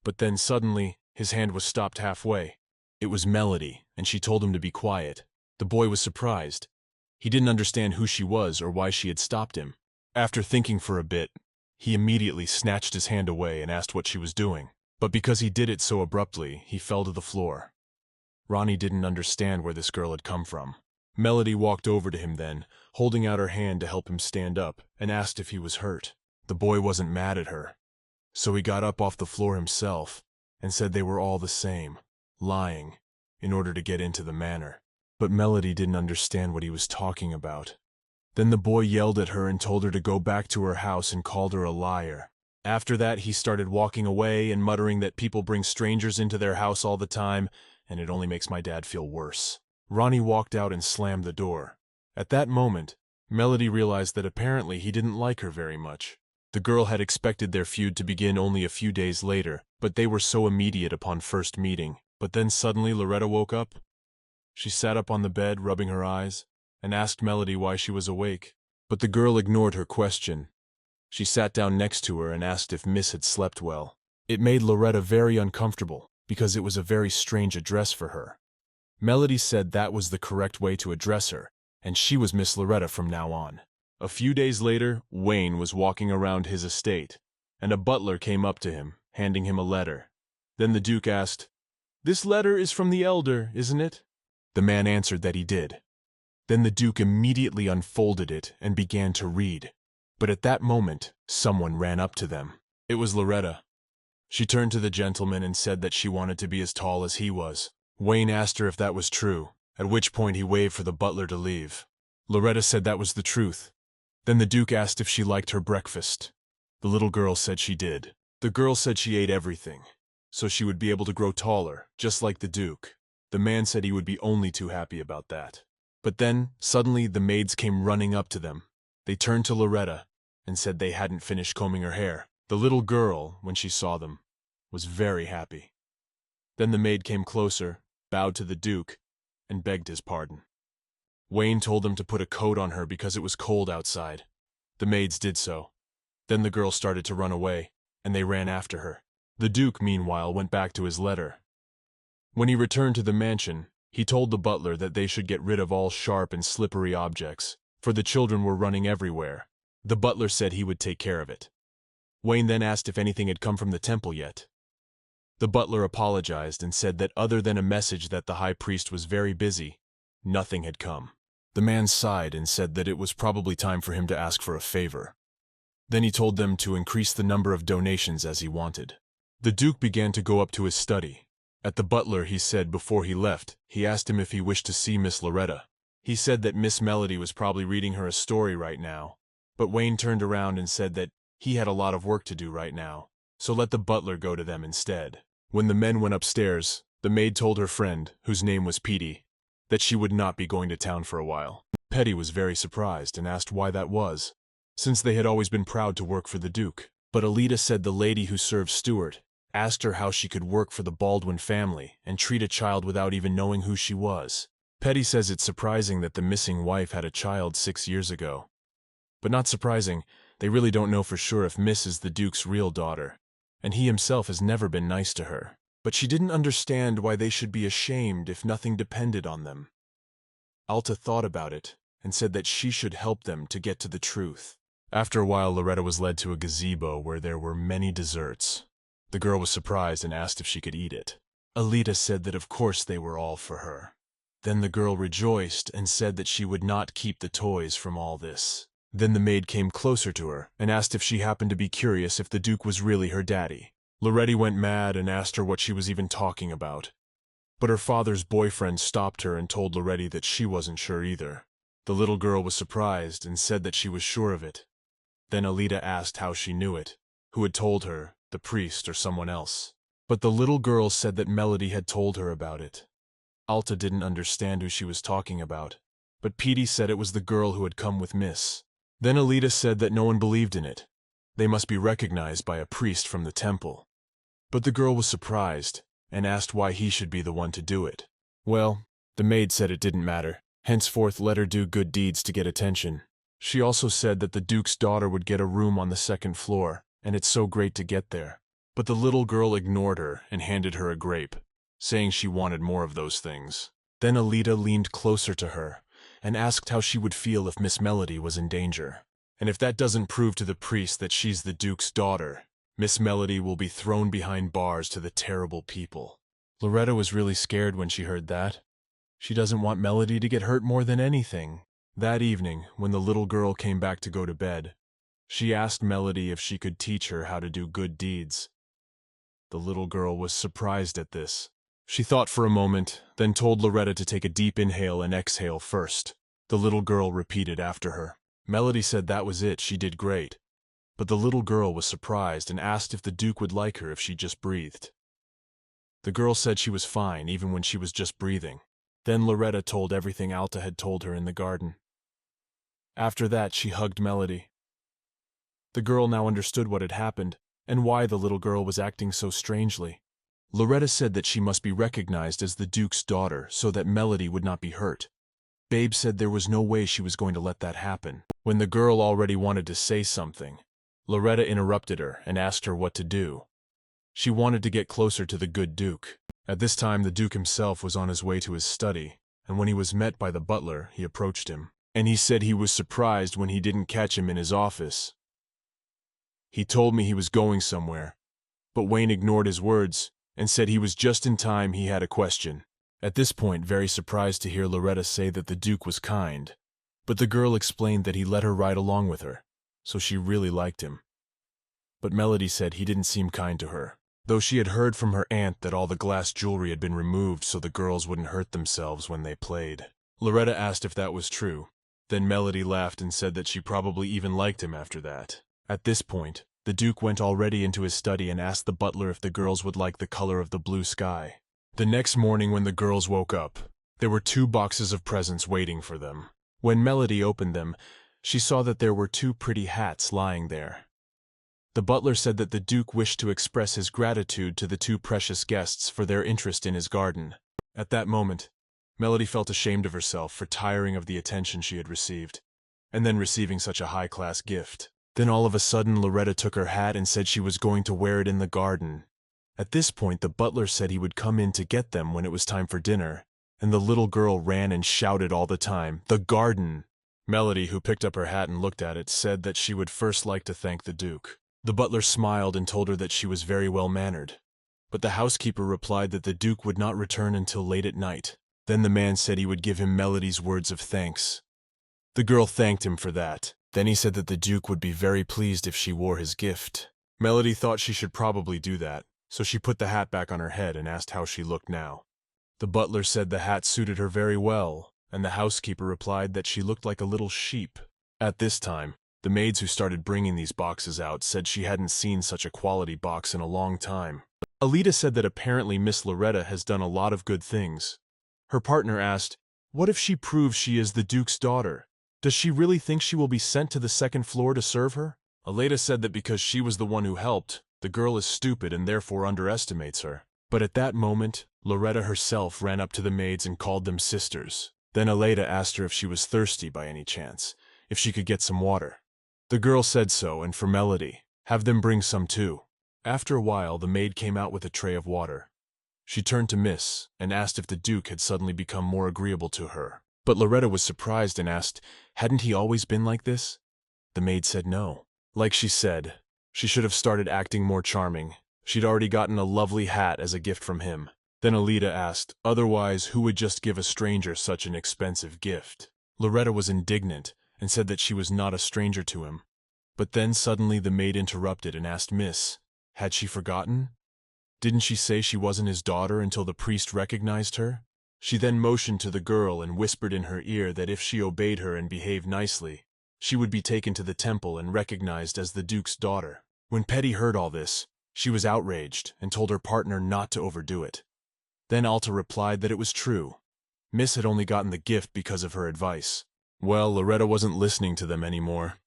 A: But then suddenly, his hand was stopped halfway. It was Melody, and she told him to be quiet. The boy was surprised. He didn't understand who she was or why she had stopped him. After thinking for a bit, he immediately snatched his hand away and asked what she was doing. But because he did it so abruptly, he fell to the floor. Ronnie didn't understand where this girl had come from. Melody walked over to him then, holding out her hand to help him stand up, and asked if he was hurt. The boy wasn't mad at her, so he got up off the floor himself and said they were all the same, lying, in order to get into the manor. But Melody didn't understand what he was talking about. Then the boy yelled at her and told her to go back to her house and called her a liar. After that, he started walking away and muttering that people bring strangers into their house all the time, and it only makes my dad feel worse. Ronnie walked out and slammed the door. At that moment, Melody realized that apparently he didn't like her very much. The girl had expected their feud to begin only a few days later, but they were so immediate upon first meeting. But then suddenly Loretta woke up. She sat up on the bed, rubbing her eyes, and asked Melody why she was awake. But the girl ignored her question. She sat down next to her and asked if Miss had slept well. It made Loretta very uncomfortable, because it was a very strange address for her. Melody said that was the correct way to address her, and she was Miss Loretta from now on. A few days later, Wayne was walking around his estate, and a butler came up to him, handing him a letter. Then the Duke asked, "This letter is from the elder, isn't it?" The man answered that he did. Then the Duke immediately unfolded it and began to read. But at that moment, someone ran up to them. It was Loretta. She turned to the gentleman and said that she wanted to be as tall as he was. Wayne asked her if that was true, at which point he waved for the butler to leave. Loretta said that was the truth. Then the Duke asked if she liked her breakfast. The little girl said she did. The girl said she ate everything, so she would be able to grow taller, just like the Duke. The man said he would be only too happy about that. But then, suddenly, the maids came running up to them. They turned to Loretta and said they hadn't finished combing her hair. The little girl, when she saw them, was very happy. Then the maid came closer, bowed to the Duke, and begged his pardon. Wayne told them to put a coat on her because it was cold outside. The maids did so. Then the girl started to run away, and they ran after her. The Duke, meanwhile, went back to his letter. When he returned to the mansion, he told the butler that they should get rid of all sharp and slippery objects, for the children were running everywhere. The butler said he would take care of it. Wayne then asked if anything had come from the temple yet. The butler apologized and said that other than a message that the high priest was very busy, nothing had come. The man sighed and said that it was probably time for him to ask for a favor. Then he told them to increase the number of donations as he wanted. The Duke began to go up to his study. At the butler, he said before he left, he asked him if he wished to see Miss Loretta. He said that Miss Melody was probably reading her a story right now, but Wayne turned around and said that he had a lot of work to do right now, so let the butler go to them instead. When the men went upstairs, the maid told her friend, whose name was Petey, that she would not be going to town for a while. Petey was very surprised and asked why that was, since they had always been proud to work for the Duke. But Alida said the lady who served Stuart asked her how she could work for the Baldwin family and treat a child without even knowing who she was. Petey says it's surprising that the missing wife had a child 6 years ago. But not surprising, they really don't know for sure if Miss is the Duke's real daughter, and he himself has never been nice to her. But she didn't understand why they should be ashamed if nothing depended on them. Alta thought about it and said that she should help them to get to the truth. After a while, Loretta was led to a gazebo where there were many desserts. The girl was surprised and asked if she could eat it. Alida said that of course they were all for her. Then the girl rejoiced and said that she would not keep the toys from all this. Then the maid came closer to her and asked if she happened to be curious if the Duke was really her daddy. Loretta went mad and asked her what she was even talking about. But her father's boyfriend stopped her and told Loretta that she wasn't sure either. The little girl was surprised and said that she was sure of it. Then Alida asked how she knew it, who had told her, the priest or someone else. But the little girl said that Melody had told her about it. Alta didn't understand who she was talking about, but Petey said it was the girl who had come with Miss. Then Alida said that no one believed in it. They must be recognized by a priest from the temple. But the girl was surprised and asked why he should be the one to do it. Well, the maid said it didn't matter. Henceforth let her do good deeds to get attention. She also said that the Duke's daughter would get a room on the 2nd floor, and it's so great to get there. But the little girl ignored her and handed her a grape, saying she wanted more of those things. Then Alida leaned closer to her and asked how she would feel if Miss Melody was in danger. And if that doesn't prove to the priest that she's the Duke's daughter, Miss Melody will be thrown behind bars to the terrible people. Loretta was really scared when she heard that. She doesn't want Melody to get hurt more than anything. That evening, when the little girl came back to go to bed, she asked Melody if she could teach her how to do good deeds. The little girl was surprised at this. She thought for a moment, then told Loretta to take a deep inhale and exhale first. The little girl repeated after her. Melody said that was it, she did great. But the little girl was surprised and asked if the Duke would like her if she just breathed. The girl said she was fine even when she was just breathing. Then Loretta told everything Alta had told her in the garden. After that, she hugged Melody. The girl now understood what had happened and why the little girl was acting so strangely. Loretta said that she must be recognized as the Duke's daughter so that Melody would not be hurt. Babe said there was no way she was going to let that happen. When the girl already wanted to say something, Loretta interrupted her and asked her what to do. She wanted to get closer to the good Duke. At this time, the Duke himself was on his way to his study, and when he was met by the butler, he approached him. And he said he was surprised when he didn't catch him in his office. He told me he was going somewhere, but Wayne ignored his words and said he was just in time. He had a question. At this point, very surprised to hear Loretta say that the Duke was kind, but the girl explained that he let her ride along with her, so she really liked him. But Melody said he didn't seem kind to her, though she had heard from her aunt that all the glass jewelry had been removed so the girls wouldn't hurt themselves when they played. Loretta asked if that was true. Then Melody laughed and said that she probably even liked him after that. At this point, the Duke went already into his study and asked the butler if the girls would like the color of the blue sky. The next morning when the girls woke up, there were 2 boxes of presents waiting for them. When Melody opened them, she saw that there were 2 pretty hats lying there. The butler said that the Duke wished to express his gratitude to the 2 precious guests for their interest in his garden. At that moment, Melody felt ashamed of herself for tiring of the attention she had received, and then receiving such a high-class gift. Then all of a sudden Loretta took her hat and said she was going to wear it in the garden. At this point the butler said he would come in to get them when it was time for dinner, and the little girl ran and shouted all the time, "The garden!" Melody, who picked up her hat and looked at it, said that she would first like to thank the Duke. The butler smiled and told her that she was very well-mannered. But the housekeeper replied that the Duke would not return until late at night. Then the man said he would give him Melody's words of thanks. The girl thanked him for that. Then he said that the Duke would be very pleased if she wore his gift. Melody thought she should probably do that, so she put the hat back on her head and asked how she looked now. The butler said the hat suited her very well, and the housekeeper replied that she looked like a little sheep. At this time, the maids who started bringing these boxes out said she hadn't seen such a quality box in a long time. Alita said that apparently Miss Loretta has done a lot of good things. Her partner asked, "What if she proves she is the Duke's daughter? Does she really think she will be sent to the second floor to serve her?" Alita said that because she was the one who helped, the girl is stupid and therefore underestimates her. But at that moment, Loretta herself ran up to the maids and called them sisters. Then Alita asked her if she was thirsty by any chance, if she could get some water. The girl said so, and for Melody, have them bring some too. After a while, the maid came out with a tray of water. She turned to Miss and asked if the Duke had suddenly become more agreeable to her. But Loretta was surprised and asked, hadn't he always been like this? The maid said no. Like she said, she should have started acting more charming. She'd already gotten a lovely hat as a gift from him. Then Alita asked, otherwise who would just give a stranger such an expensive gift? Loretta was indignant and said that she was not a stranger to him. But then suddenly the maid interrupted and asked Miss, had she forgotten? Didn't she say she wasn't his daughter until the priest recognized her? She then motioned to the girl and whispered in her ear that if she obeyed her and behaved nicely, she would be taken to the temple and recognized as the Duke's daughter. When Petty heard all this, she was outraged and told her partner not to overdo it. Then Alta replied that it was true. Miss had only gotten the gift because of her advice. Well, Loretta wasn't listening to them anymore.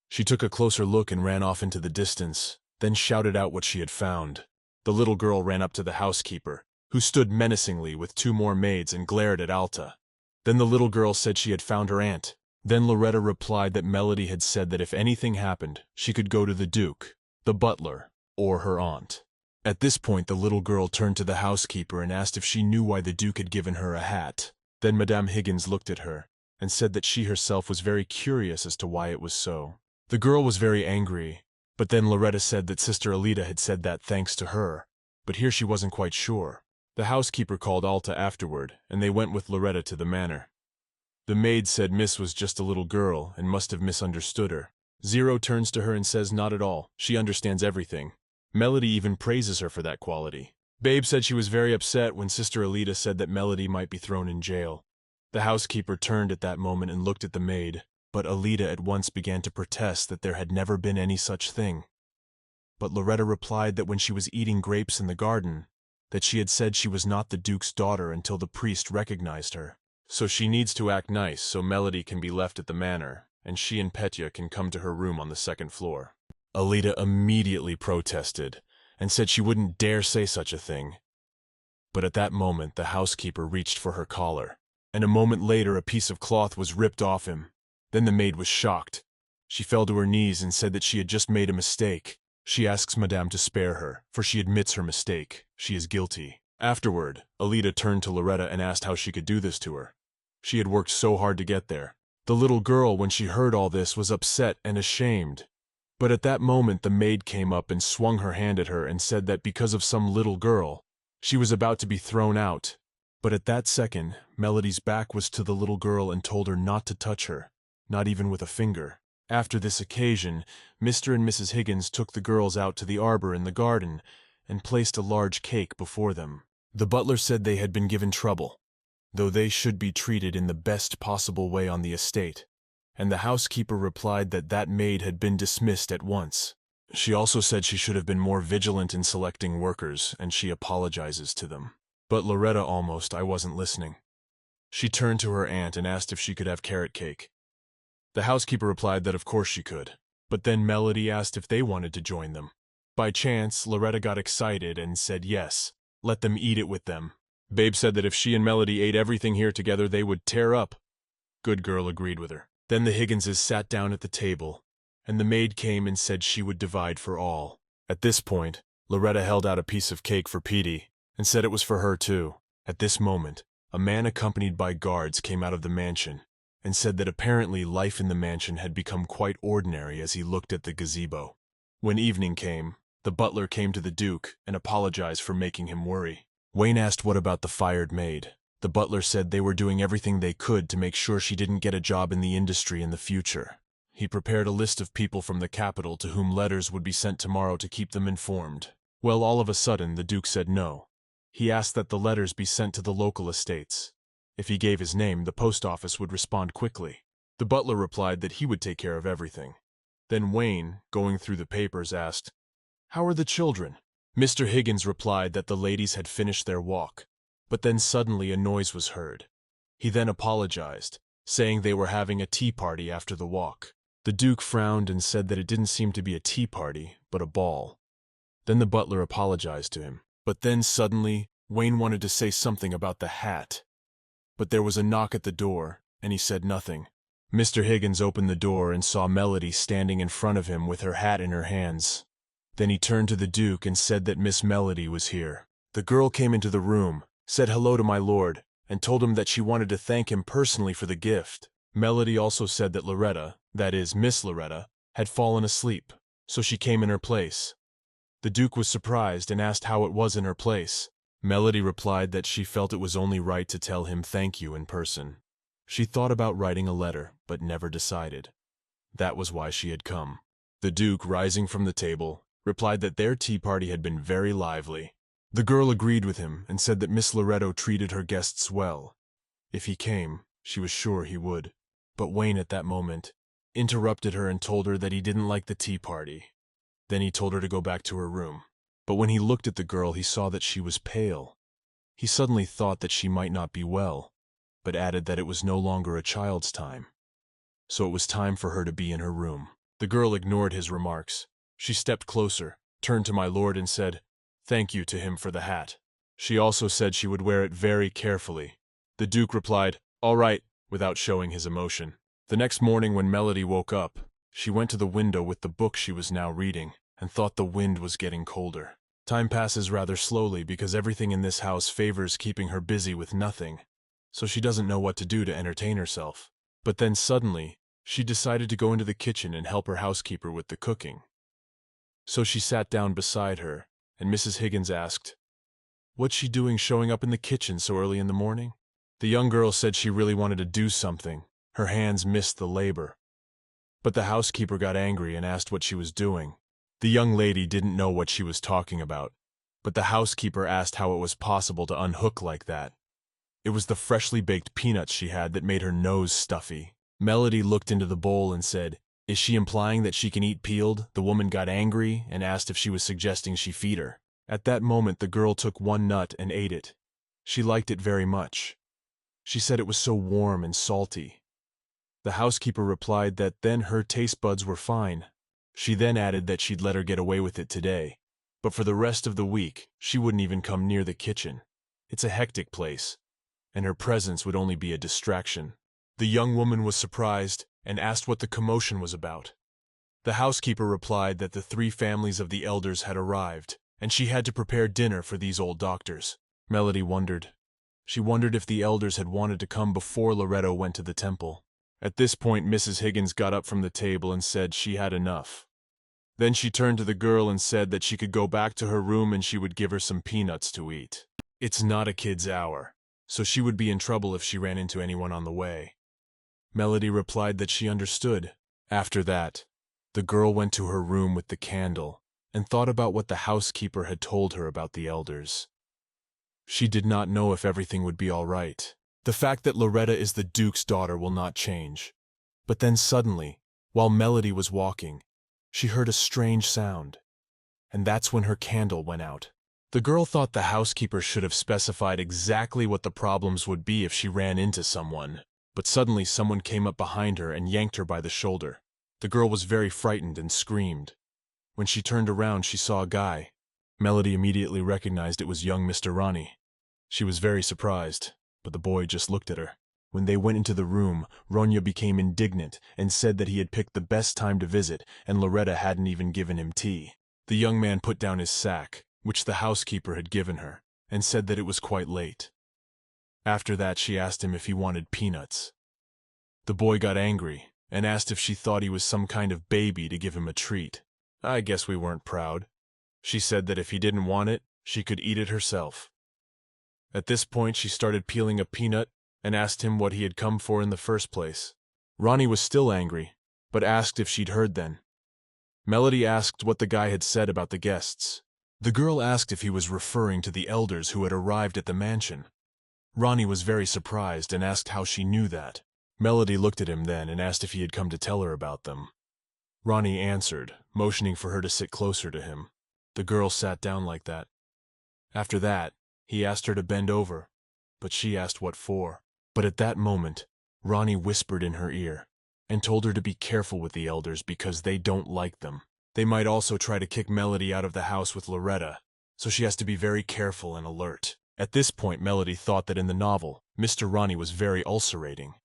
A: She took a closer look and ran off into the distance, then shouted out what she had found. The little girl ran up to the housekeeper, who stood menacingly with two more maids and glared at Alta. Then the little girl said she had found her aunt. Then Loretta replied that Melody had said that if anything happened, she could go to the Duke, the butler, or her aunt. At this point, the little girl turned to the housekeeper and asked if she knew why the Duke had given her a hat. Then Madame Higgins looked at her and said that she herself was very curious as to why it was so. The girl was very angry, but then Loretta said that Sister Alita had said that thanks to her, but here she wasn't quite sure. The housekeeper called Alta afterward, and they went with Loretta to the manor. The maid said Miss was just a little girl and must have misunderstood her. Zero turns to her and says not at all, she understands everything. Melody even praises her for that quality. Babe said she was very upset when Sister Alita said that Melody might be thrown in jail. The housekeeper turned at that moment and looked at the maid, but Alita at once began to protest that there had never been any such thing. But Loretta replied that when she was eating grapes in the garden, that she had said she was not the Duke's daughter until the priest recognized her. So she needs to act nice so Melody can be left at the manor, and she and Petya can come to her room on the second floor. Alita immediately protested and said she wouldn't dare say such a thing. But at that moment the housekeeper reached for her collar, and a moment later a piece of cloth was ripped off him. Then the maid was shocked. She fell to her knees and said that she had just made a mistake. She asks Madame to spare her, for she admits her mistake. She is guilty. Afterward, Alita turned to Loretta and asked how she could do this to her. She had worked so hard to get there. The little girl, when she heard all this, was upset and ashamed. But at that moment the maid came up and swung her hand at her and said that because of some little girl, she was about to be thrown out. But at that second, Melody's back was to the little girl and told her not to touch her, not even with a finger. After this occasion, Mr. and Mrs. Higgins took the girls out to the arbor in the garden and placed a large cake before them. The butler said they had been given trouble, though they should be treated in the best possible way on the estate, and the housekeeper replied that that maid had been dismissed at once. She also said she should have been more vigilant in selecting workers, and she apologizes to them. But Loretta I wasn't listening. She turned to her aunt and asked if she could have carrot cake. The housekeeper replied that of course she could, but then Melody asked if they wanted to join them. By chance, Loretta got excited and said yes, let them eat it with them. Babe said that if she and Melody ate everything here together, they would tear up. Good girl agreed with her. Then the Higginses sat down at the table, and the maid came and said she would divide for all. At this point, Loretta held out a piece of cake for Petey and said it was for her too. At this moment, a man accompanied by guards came out of the mansion and said that apparently life in the mansion had become quite ordinary as he looked at the gazebo. When evening came, the butler came to the Duke and apologized for making him worry. Wayne asked what about the fired maid. The butler said they were doing everything they could to make sure she didn't get a job in the industry in the future. He prepared a list of people from the capital to whom letters would be sent tomorrow to keep them informed. Well, all of a sudden, the Duke said no. He asked that the letters be sent to the local estates. If he gave his name, the post office would respond quickly. The butler replied that he would take care of everything. Then Wayne, going through the papers, asked, "How are the children?" Mr. Higgins replied that the ladies had finished their walk, but then suddenly a noise was heard. He then apologized, saying they were having a tea party after the walk. The Duke frowned and said that it didn't seem to be a tea party, but a ball. Then the butler apologized to him. But then suddenly, Wayne wanted to say something about the hat. But there was a knock at the door, and he said nothing. Mr. Higgins opened the door and saw Melody standing in front of him with her hat in her hands. Then he turned to the Duke and said that Miss Melody was here. The girl came into the room, said hello to my lord, and told him that she wanted to thank him personally for the gift. Melody also said that Loretta, that is, Miss Loretta, had fallen asleep, so she came in her place. The Duke was surprised and asked how it was in her place. Melody replied that she felt it was only right to tell him thank you in person. She thought about writing a letter, but never decided. That was why she had come. The Duke, rising from the table, replied that their tea party had been very lively. The girl agreed with him and said that Miss Loretta treated her guests well. If he came, she was sure he would. But Wayne at that moment interrupted her and told her that he didn't like the tea party. Then he told her to go back to her room. But when he looked at the girl, he saw that she was pale. He suddenly thought that she might not be well, but added that it was no longer a child's time. So it was time for her to be in her room. The girl ignored his remarks. She stepped closer, turned to my lord and said, "Thank you" to him for the hat. She also said she would wear it very carefully. The Duke replied, "All right," without showing his emotion. The next morning when Melody woke up, she went to the window with the book she was now reading and thought the wind was getting colder. Time passes rather slowly because everything in this house favors keeping her busy with nothing, so she doesn't know what to do to entertain herself. But then suddenly, she decided to go into the kitchen and help her housekeeper with the cooking. So she sat down beside her, and Mrs. Higgins asked, "What's she doing showing up in the kitchen so early in the morning?" The young girl said she really wanted to do something. Her hands missed the labor. But the housekeeper got angry and asked what she was doing. The young lady didn't know what she was talking about, but the housekeeper asked how it was possible to unhook like that. It was the freshly baked peanuts she had that made her nose stuffy. Melody looked into the bowl and said, "Is she implying that she can eat peeled?" The woman got angry and asked if she was suggesting she feed her. At that moment, the girl took one nut and ate it. She liked it very much. She said it was so warm and salty. The housekeeper replied that then her taste buds were fine. She then added that she'd let her get away with it today, but for the rest of the week, she wouldn't even come near the kitchen. It's a hectic place, and her presence would only be a distraction. The young woman was surprised and asked what the commotion was about. The housekeeper replied that the 3 families of the elders had arrived, and she had to prepare dinner for these old doctors. Melody wondered. She wondered if the elders had wanted to come before Loretta went to the temple. At this point, Mrs. Higgins got up from the table and said she had enough. Then she turned to the girl and said that she could go back to her room and she would give her some peanuts to eat. It's not a kid's hour, so she would be in trouble if she ran into anyone on the way. Melody replied that she understood. After that, the girl went to her room with the candle and thought about what the housekeeper had told her about the elders. She did not know if everything would be all right. The fact that Loretta is the Duke's daughter will not change. But then suddenly, while Melody was walking, she heard a strange sound, and that's when her candle went out. The girl thought the housekeeper should have specified exactly what the problems would be if she ran into someone, but suddenly someone came up behind her and yanked her by the shoulder. The girl was very frightened and screamed. When she turned around, she saw a guy. Melody immediately recognized it was young Mr. Ronnie. She was very surprised, but the boy just looked at her. When they went into the room, Ronnie became indignant and said that he had picked the best time to visit and Loretta hadn't even given him tea. The young man put down his sack, which the housekeeper had given her, and said that it was quite late. After that, she asked him if he wanted peanuts. The boy got angry and asked if she thought he was some kind of baby to give him a treat. I guess we weren't proud. She said that if he didn't want it, she could eat it herself. At this point, she started peeling a peanut and asked him what he had come for in the first place. Ronnie was still angry, but asked if she'd heard then. Melody asked what the guy had said about the guests. The girl asked if he was referring to the elders who had arrived at the mansion. Ronnie was very surprised and asked how she knew that. Melody looked at him then and asked if he had come to tell her about them. Ronnie answered, motioning for her to sit closer to him. The girl sat down like that. After that, he asked her to bend over, but she asked what for. But at that moment, Ronnie whispered in her ear and told her to be careful with the elders because they don't like them. They might also try to kick Melody out of the house with Loretta, so she has to be very careful and alert. At this point, Melody thought that in the novel, Mr. Ronnie was very ulcerating.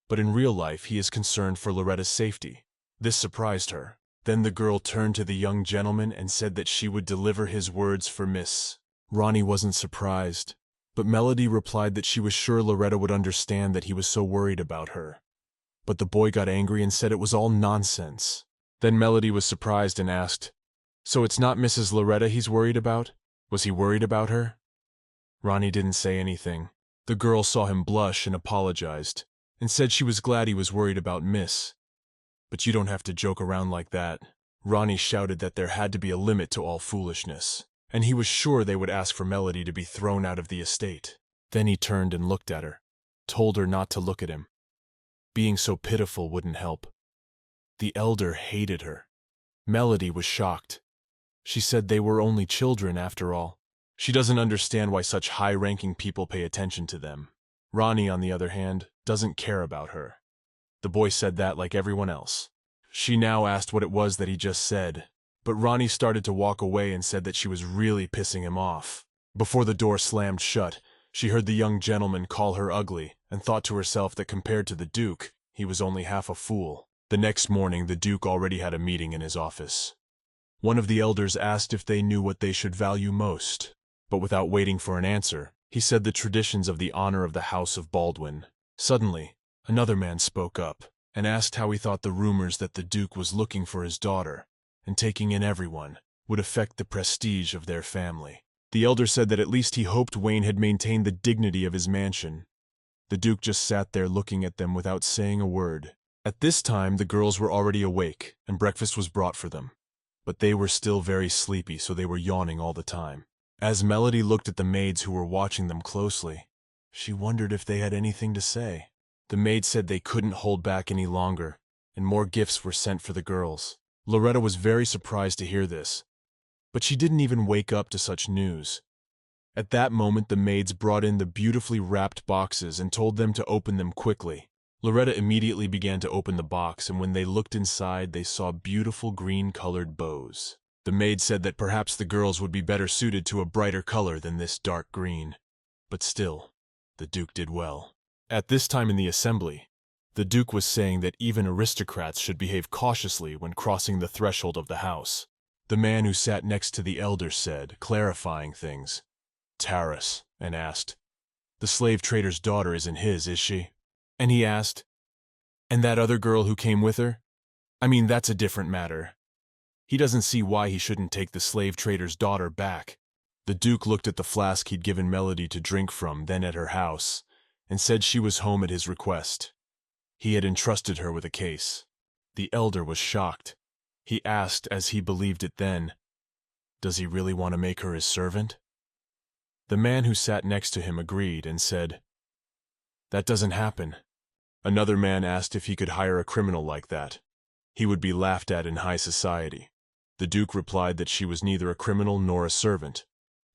A: But in real life, he is concerned for Loretta's safety. This surprised her. Then the girl turned to the young gentleman and said that she would deliver his words for Miss. Ronnie wasn't surprised, but Melody replied that she was sure Loretta would understand that he was so worried about her. But the boy got angry and said it was all nonsense. Then Melody was surprised and asked, "So it's not Mrs. Loretta he's worried about? Was he worried about her?" Ronnie didn't say anything. The girl saw him blush and apologized, and said she was glad he was worried about Miss. "But you don't have to joke around like that." Ronnie shouted that there had to be a limit to all foolishness, and he was sure they would ask for Melody to be thrown out of the estate. Then he turned and looked at her, told her not to look at him. Being so pitiful wouldn't help. The elder hated her. Melody was shocked. She said they were only children after all. She doesn't understand why such high-ranking people pay attention to them. Ronnie, on the other hand, doesn't care about her. The boy said that like everyone else. She now asked what it was that he just said, but Ronnie started to walk away and said that she was really pissing him off. Before the door slammed shut, she heard the young gentleman call her ugly and thought to herself that compared to the Duke, he was only half a fool. The next morning, the Duke already had a meeting in his office. One of the elders asked if they knew what they should value most, but without waiting for an answer, he said the traditions of the honor of the House of Baldwin. Suddenly, another man spoke up and asked how he thought the rumors that the Duke was looking for his daughter and taking in everyone would affect the prestige of their family. The elder said that at least he hoped Wayne had maintained the dignity of his mansion. The Duke just sat there looking at them without saying a word. At this time, the girls were already awake and breakfast was brought for them. But they were still very sleepy, so they were yawning all the time. As Melody looked at the maids who were watching them closely, she wondered if they had anything to say. The maids said they couldn't hold back any longer, and more gifts were sent for the girls. Loretta was very surprised to hear this, but she didn't even wake up to such news. At that moment, the maids brought in the beautifully wrapped boxes and told them to open them quickly. Loretta immediately began to open the box, and when they looked inside, they saw beautiful green-colored bows. The maid said that perhaps the girls would be better suited to a brighter color than this dark green. But still, the Duke did well. At this time in the assembly, the Duke was saying that even aristocrats should behave cautiously when crossing the threshold of the house. The man who sat next to the elder said, clarifying things, "Taras," and asked, "The slave trader's daughter isn't his, is she?" And he asked, "And that other girl who came with her? I mean, that's a different matter." He doesn't see why he shouldn't take the slave trader's daughter back. The Duke looked at the flask he'd given Melody to drink from, then at her house, and said she was home at his request. He had entrusted her with a case. The elder was shocked. He asked, as he believed it then, "Does he really want to make her his servant?" The man who sat next to him agreed and said, "That doesn't happen." Another man asked if he could hire a criminal like that. He would be laughed at in high society. The Duke replied that she was neither a criminal nor a servant.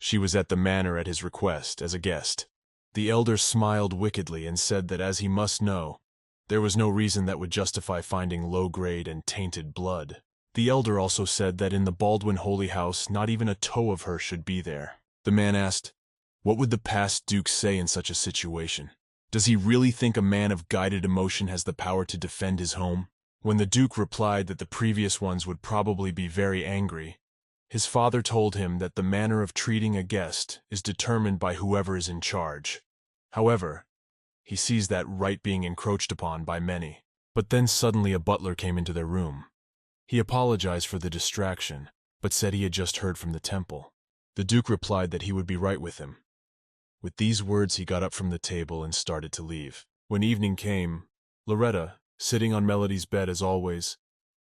A: She was at the manor at his request, as a guest. The elder smiled wickedly and said that as he must know, there was no reason that would justify finding low-grade and tainted blood. The elder also said that in the Baldwin Holy House not even a toe of her should be there. The man asked, what would the past Duke say in such a situation? Does he really think a man of guided emotion has the power to defend his home? When the Duke replied that the previous ones would probably be very angry, his father told him that the manner of treating a guest is determined by whoever is in charge. However, he sees that right being encroached upon by many. But then suddenly a butler came into their room. He apologized for the distraction, but said he had just heard from the temple. The Duke replied that he would be right with him. With these words he got up from the table and started to leave. When evening came, Loretta, sitting on Melody's bed as always,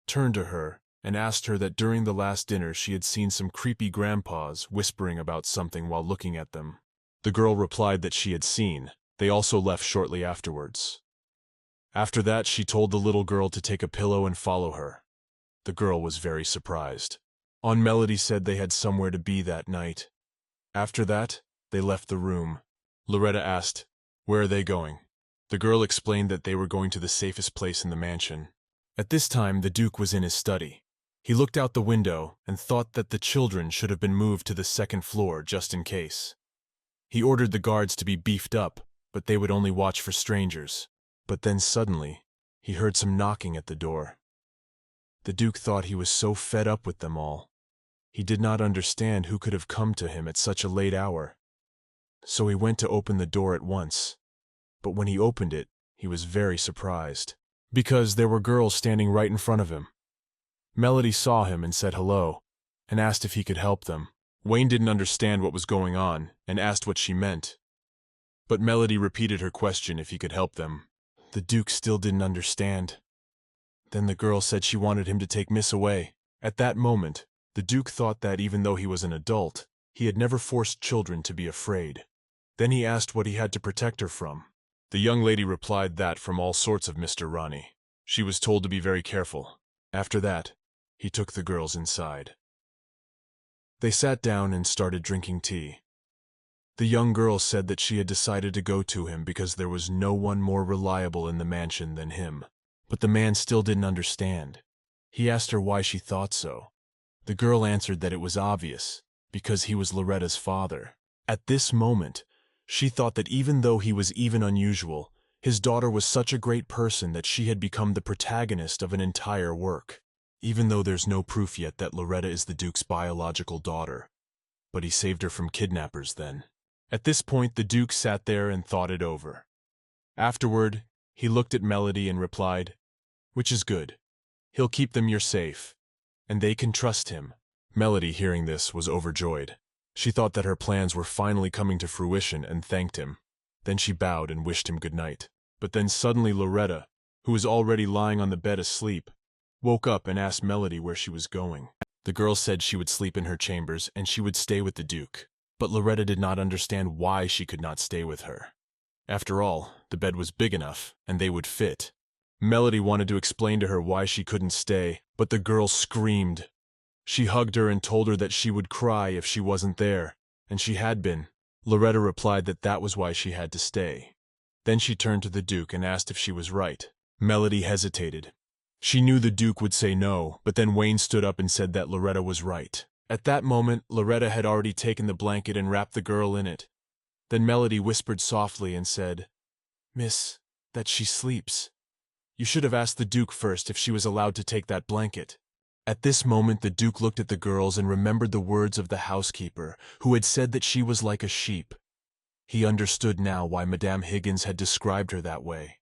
A: turned to her and asked her that during the last dinner she had seen some creepy grandpas whispering about something while looking at them. The girl replied that she had seen. They also left shortly afterwards. After that, she told the little girl to take a pillow and follow her. The girl was very surprised. Aunt Melody said they had somewhere to be that night. After that, they left the room. Loretta asked, "Where are they going?" The girl explained that they were going to the safest place in the mansion. At this time, the Duke was in his study. He looked out the window and thought that the children should have been moved to the second floor just in case. He ordered the guards to be beefed up, but they would only watch for strangers. But then suddenly, he heard some knocking at the door. The Duke thought he was so fed up with them all. He did not understand who could have come to him at such a late hour. So he went to open the door at once. But when he opened it, he was very surprised, because there were girls standing right in front of him. Melody saw him and said hello, and asked if he could help them. Wayne didn't understand what was going on and asked what she meant. But Melody repeated her question if he could help them. The Duke still didn't understand. Then the girl said she wanted him to take Miss away. At that moment, the Duke thought that even though he was an adult, he had never forced children to be afraid. Then he asked what he had to protect her from. The young lady replied that from all sorts of Mr. Ronnie. She was told to be very careful. After that, he took the girls inside. They sat down and started drinking tea. The young girl said that she had decided to go to him because there was no one more reliable in the mansion than him. But the man still didn't understand. He asked her why she thought so. The girl answered that it was obvious, because he was Loretta's father. At this moment, she thought that even though he was even unusual, his daughter was such a great person that she had become the protagonist of an entire work. Even though there's no proof yet that Loretta is the Duke's biological daughter. But he saved her from kidnappers then. At this point, the Duke sat there and thought it over. Afterward, he looked at Melody and replied, "Which is good. He'll keep them you're safe, and they can trust him." Melody, hearing this, was overjoyed. She thought that her plans were finally coming to fruition and thanked him. Then she bowed and wished him good night. But then suddenly Loretta, who was already lying on the bed asleep, woke up and asked Melody where she was going. The girl said she would sleep in her chambers and she would stay with the Duke. But Loretta did not understand why she could not stay with her. After all, the bed was big enough, and they would fit. Melody wanted to explain to her why she couldn't stay, but the girl screamed. She hugged her and told her that she would cry if she wasn't there, and she had been. Loretta replied that that was why she had to stay. Then she turned to the Duke and asked if she was right. Melody hesitated. She knew the Duke would say no, but then Wayne stood up and said that Loretta was right. At that moment, Loretta had already taken the blanket and wrapped the girl in it. Then Melody whispered softly and said, "Miss, that she sleeps. You should have asked the Duke first if she was allowed to take that blanket." At this moment, the Duke looked at the girls and remembered the words of the housekeeper, who had said that she was like a sheep. He understood now why Madame Higgins had described her that way.